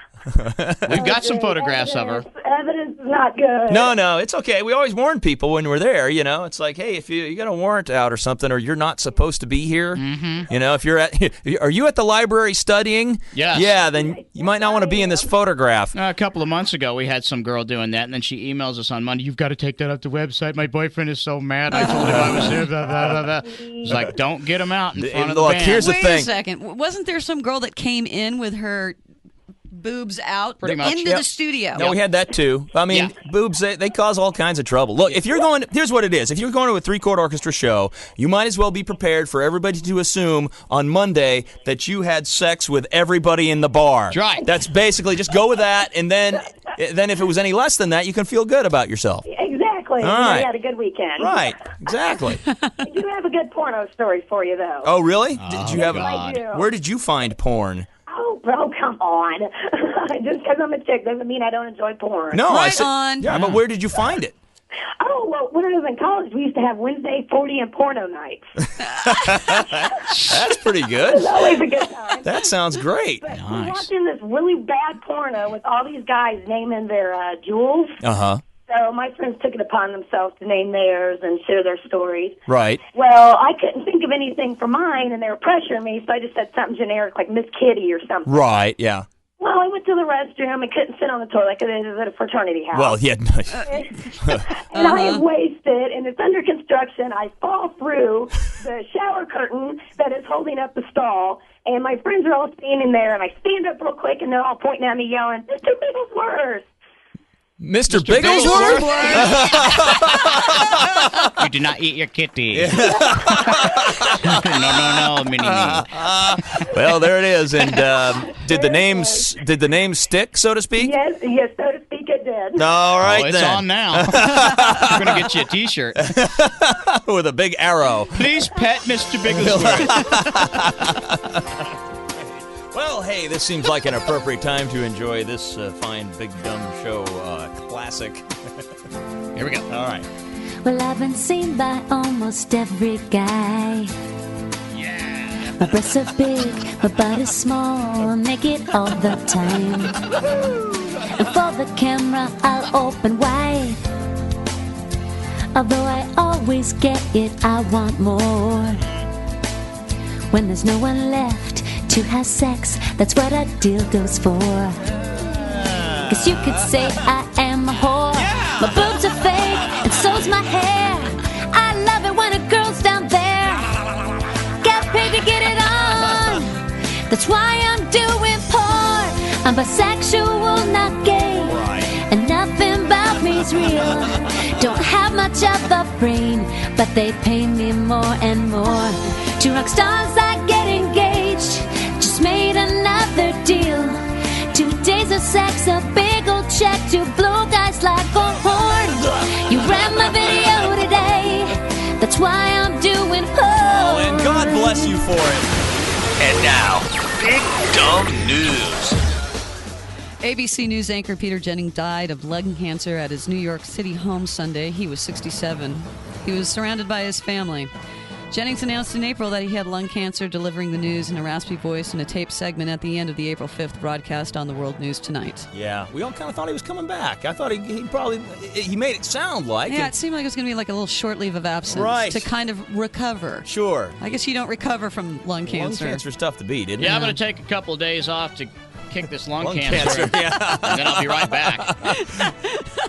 We've got some photographs of her. Evidence is not good. No, it's okay. We always warn people when we're there, It's like, hey, if you got a warrant out or something, or you're not supposed to be here, if you're are you at the library studying? Yes. Yeah, then you might not want to be in this photograph. A couple of months ago, we had some girl doing that, and then she emails us on Monday, you've got to take that off the website. My boyfriend is so mad. I told him I was there. Blah, blah, blah, blah. It's like, don't get him out in front of the band. Here's the thing. Wait a second. Wasn't there some girl that came in with her boobs out Pretty much. into the studio? No, we had that too. I mean, boobs, they cause all kinds of trouble. Look, if you're going, here's what it is. If you're going to a three-chord orchestra show, you might as well be prepared for everybody to assume on Monday that you had sex with everybody in the bar. Right. That's basically, just go with that, and then if it was any less than that, you can feel good about yourself. Exactly. All right. We had a good weekend. Right, exactly. I do have a good porno story for you, though. Oh, really? Did you have? I do. Where did you find porn? Oh, bro, come on. Just because I'm a chick doesn't mean I don't enjoy porn. No, right on. Yeah, but where did you find it? Oh, well, when I was in college, we used to have Wednesday 40 and porno nights. That's pretty good. It was always a good time. That sounds great. But we're watching this really bad porno with all these guys naming their jewels. Uh-huh. So my friends took it upon themselves to name theirs and share their stories. Right. Well, I couldn't think of anything for mine, and they were pressuring me, so I just said something generic like Miss Kitty or something. Right, yeah. Well, I went to the restroom and couldn't sit on the toilet because it was at a fraternity house. Well, yeah. And I am wasted, and it's under construction. I fall through the shower curtain that is holding up the stall, and my friends are all standing there, and I stand up real quick, and they're all pointing at me, yelling, "Mr. Bigglesworth!" Mr. Bigglesworth? You do not eat your kitty. No, mini me. Well, there it is. And did the name stick, so to speak? Yes, so to speak, it did. All right, it's then. on now. We're going to get you a T-shirt. With a big arrow. Please pet Mr. Bigglesworth. Well, hey, this seems like an appropriate time to enjoy this fine Big Dumb Show classic. Here we go. All right. Well, I've been seen by almost every guy. Yeah. My breasts are big, my body's small, I'm naked all the time. And for the camera, I'll open wide. Although I always get it, I want more. When there's no one left to have sex, that's what a dildo's for. Cause you could say I am a whore. My boobs are fake, and so's my hair. I love it when a girl's down there. Get paid to get it on. That's why I'm doing porn. I'm bisexual, not gay. And nothing about me's real. Don't have much of a brain, but they pay me more and more. To rock stars I get engaged. Just made another deal. 2 days of sex, a big old check to blow guys like a horn. You ran my video today. That's why I'm doing porn. Oh, and God bless you for it. And now, Big Dumb News. ABC News anchor Peter Jennings died of lung cancer at his New York City home Sunday. He was 67. He was surrounded by his family. Jennings announced in April that he had lung cancer, delivering the news in a raspy voice in a taped segment at the end of the April 5th broadcast on the World News Tonight. Yeah, we all kind of thought he was coming back. I thought he made it sound like. Yeah, it seemed like it was going to be like a little short leave of absence to kind of recover. Sure. I guess you don't recover from lung cancer. Lung cancer's tough to beat, isn't it? Yeah, I'm going to take a couple of days off to kick this lung cancer. Yeah. And then I'll be right back.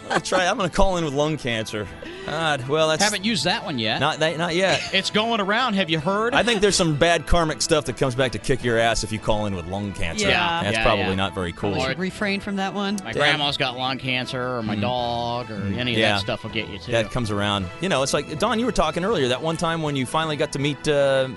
That's right. I'm going to call in with lung cancer. God, well, that's haven't used that one yet. Not yet. It's going around. Have you heard? I think there's some bad karmic stuff that comes back to kick your ass if you call in with lung cancer. Yeah. That's probably not very cool. You should refrain from that one. My grandma's got lung cancer, or my dog, or any of that stuff will get you too. That comes around. You know, it's like Don. You were talking earlier that one time when you finally got to meet. Did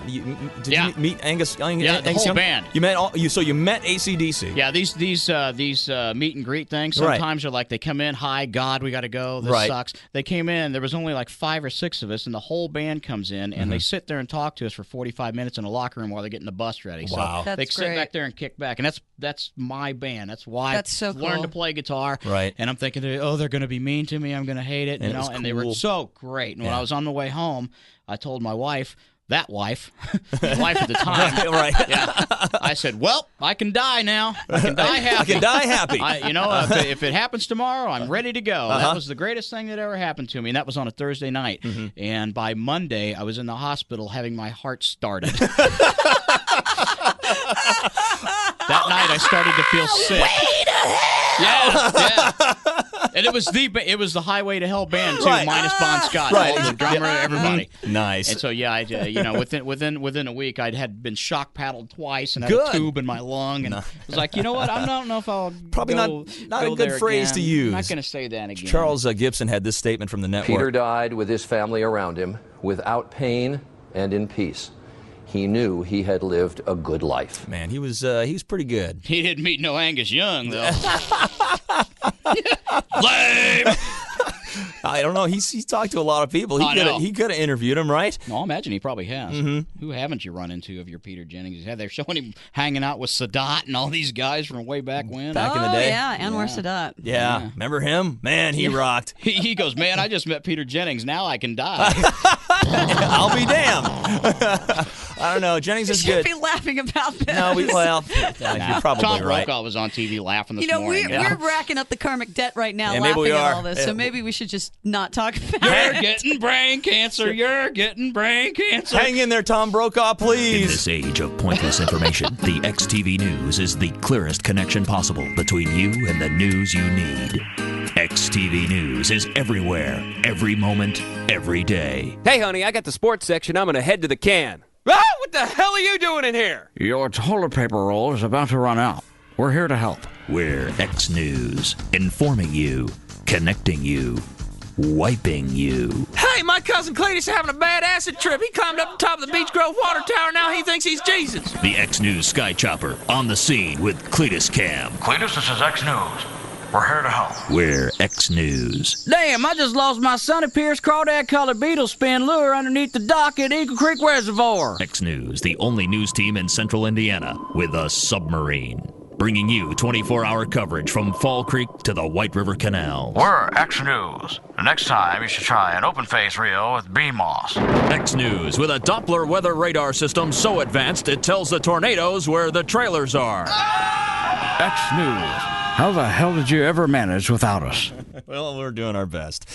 you meet Angus? Yeah, the whole Young? band. You met So you met AC/DC. Yeah, these meet and greet things. Sometimes are like they come in. Hi, God, we got to go. This sucks. They came in. There was only like 5 or 6 of us, and the whole band comes in, and they sit there and talk to us for 45 minutes in a locker room while they're getting the bus ready. Wow. So they That's sit great. back there and kick back, and that's my band. That's why That's so I learned cool. to play guitar. Right. And I'm thinking, oh, they're going to be mean to me. I'm going to hate it. And it was And they were cool. so great. And when I was on the way home, I told my wife. That wife, my wife at the time, right? Yeah, I said, "Well, I can die now. I can die happy. I can die happy. If it happens tomorrow, I'm ready to go." That was the greatest thing that ever happened to me, and that was on a Thursday night. And by Monday, I was in the hospital having my heart started. That night, I started to feel sick. Way to hell! Yeah. And it was the Highway to Hell band too, minus Bon Scott, all the drummer, everybody. Nice. And so within a week, I'd been shock paddled twice and had a tube in my lung, and I was like, you know what? I don't know if I'll probably go not a good there phrase again. to use. I'm not going to say that again. Charles Gibson had this statement from the network. Peter died with his family around him, without pain and in peace. He knew he had lived a good life. Man, he was pretty good. He didn't meet no Angus Young though. Lame. I don't know. He's talked to a lot of people. He could have interviewed him, right? No, I imagine he probably has. Who haven't you run into of your Peter Jennings? They're showing him hanging out with Sadat and all these guys from way back when. Back in the day. Yeah, Anwar Sadat. Yeah. Remember him? Man, he rocked. He goes, man, I just met Peter Jennings. Now I can die. I'll be damned. I don't know. Jennings is good. You should be laughing about this. No, you're probably Tom right. Brokaw was on TV laughing this You morning. know, we're racking up the karmic debt right now, Yeah, maybe laughing we at are. all this. Yeah. So maybe we should just not talk about You're getting brain cancer. You're getting brain cancer. Hang in there, Tom Brokaw, In please. this age of pointless information, the XTV News is the clearest connection possible between you and the news you need. XTV News is everywhere, every moment, every day. Hey, honey, I got the sports section. I'm going to head to the can. Ah, what the hell are you doing in here? Your toilet paper roll is about to run out. We're here to help. We're X News, informing you, connecting you, wiping you. Hey, my cousin Cletus is having a bad acid trip. He climbed up the top of the Beech Grove Water Tower. Now he thinks he's Jesus. The X News Sky Chopper on the scene with Cletus Cam. Cletus, this is X News. We're here to help. We're X News. Damn, I just lost my Sonny Pierce crawdad-colored beetle spin lure underneath the dock at Eagle Creek Reservoir. X News, the only news team in central Indiana with a submarine. Bringing you 24-hour coverage from Fall Creek to the White River Canal. We're X News. The next time, you should try an open-face reel with bee moss. X News with a Doppler weather radar system so advanced it tells the tornadoes where the trailers are. X News. How the hell did you ever manage without us? Well, we're doing our best.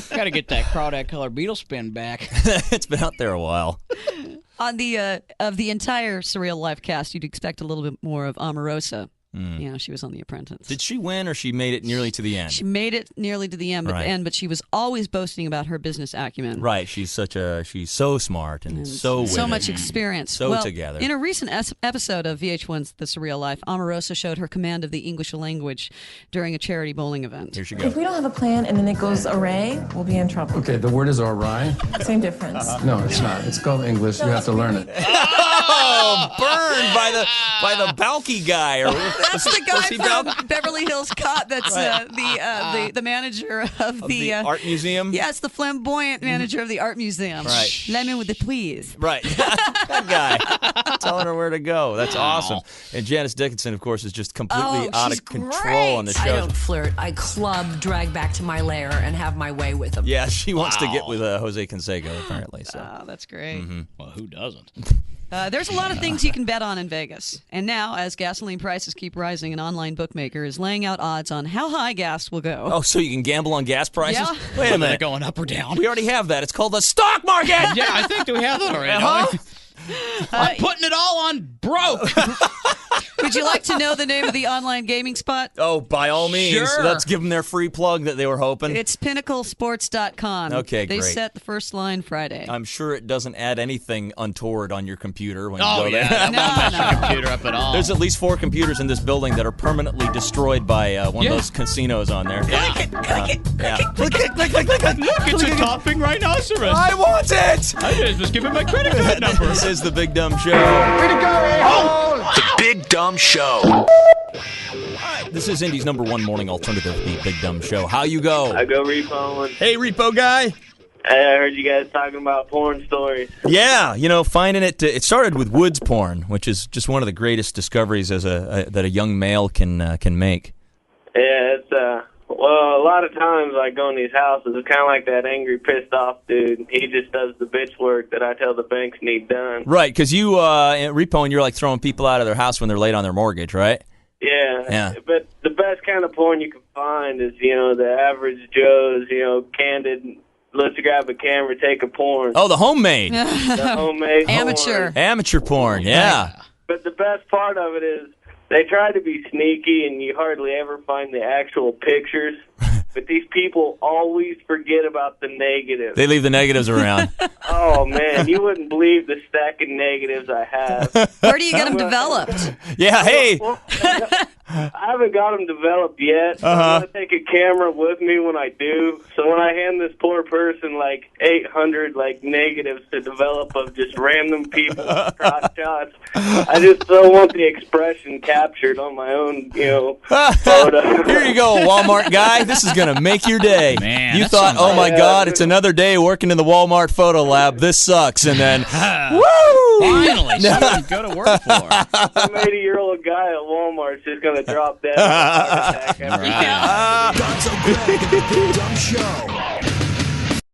Got to get that crawdad-colored beetle spin back. It's been out there a while. On the of the entire Surreal Life cast, you'd expect a little bit more of Omarosa. You know, she was on The Apprentice. Did she win, or she made it nearly to the end? She made it nearly to the end, but she was always boasting about her business acumen. Right, she's so smart and so so much experience. So together. In a recent episode of VH1's The Surreal Life, Omarosa showed her command of the English language during a charity bowling event. Here she If we don't have a plan and then it goes array, we'll be in trouble. Okay, the word is awry. Same difference. No, it's not. It's called English. You have to learn it. Oh, burned by the Balky guy. Or That's the guy from Beverly Hills Cop. That's the manager of the art museum. Yes, the flamboyant manager of the art museum. Right. Let me with the please. Right. That guy. Telling her where to go. That's awesome. And Janice Dickinson, of course, is just completely out of control on the show. I don't flirt. I club, drag back to my lair, and have my way with him. Yeah, she wants to get with Jose Canseco, apparently. So. Oh, that's great. Mm-hmm. Well, who doesn't? There's a lot of things you can bet on in Vegas. And now, as gasoline prices keep rising, an online bookmaker is laying out odds on how high gas will go. Oh, so you can gamble on gas prices? Yeah. Wait a minute. They're going up or down. We already have that. It's called the stock market. Yeah, I think we have that already. Uh-huh. I'm putting it all on broke. Would you like to know the name of the online gaming spot? Oh, by all means. Sure. Let's give them their free plug that they were hoping. It's pinnaclesports.com. Okay, They great. set the first line Friday. I'm sure it doesn't add anything untoward on your computer when you Oh, go there. yeah. That won't mess your computer up at all. There's at least 4 computers in this building that are permanently destroyed by one of those casinos on there. Yeah. Click it. Click, click. Look, it's a topping rhinoceros. I want it! I just give it my credit card number. This is the Big Dumb Show. Way to go, a-hole! The Big Dumb Show. This is Indy's #1 morning alternative, the Big Dumb Show. How you go? I go repoing. Hey, Repo Guy. Hey, I heard you guys talking about porn stories. Yeah, finding it. It started with woods porn, which is just one of the greatest discoveries that a young male can make. Yeah, it's well, a lot of times I go in these houses, it's kind of like that angry, pissed off dude. He just does the bitch work that I tell the banks need done. Right, because you repoing, you're like throwing people out of their house when they're late on their mortgage, right? Yeah. But the best kind of porn you can find is, the average Joe's, candid, let's grab a camera, take a porn. Oh, the homemade. The homemade Amateur. porn. Amateur porn, yeah. But the best part of it is they try to be sneaky and you hardly ever find the actual pictures. But these people always forget about the negatives. They leave the negatives around. Oh, man, you wouldn't believe the stack of negatives I have. Where do you get them developed? Yeah, hey. I haven't got them developed yet. I'm going to take a camera with me when I do. So when I hand this poor person 800 negatives to develop of just random people cross shots, I just don't want the expression captured on my own, photo. Here you go, Walmart guy. This is going to make your day. Man, you thought, oh my God, it's another day working in the Walmart photo lab. This sucks. And then, woo! Finally, someone to go to work for. Some 80-year-old guy at Walmart's just going to drop dead. Heart attack every Guns O'Greg and the Big Dumb Show.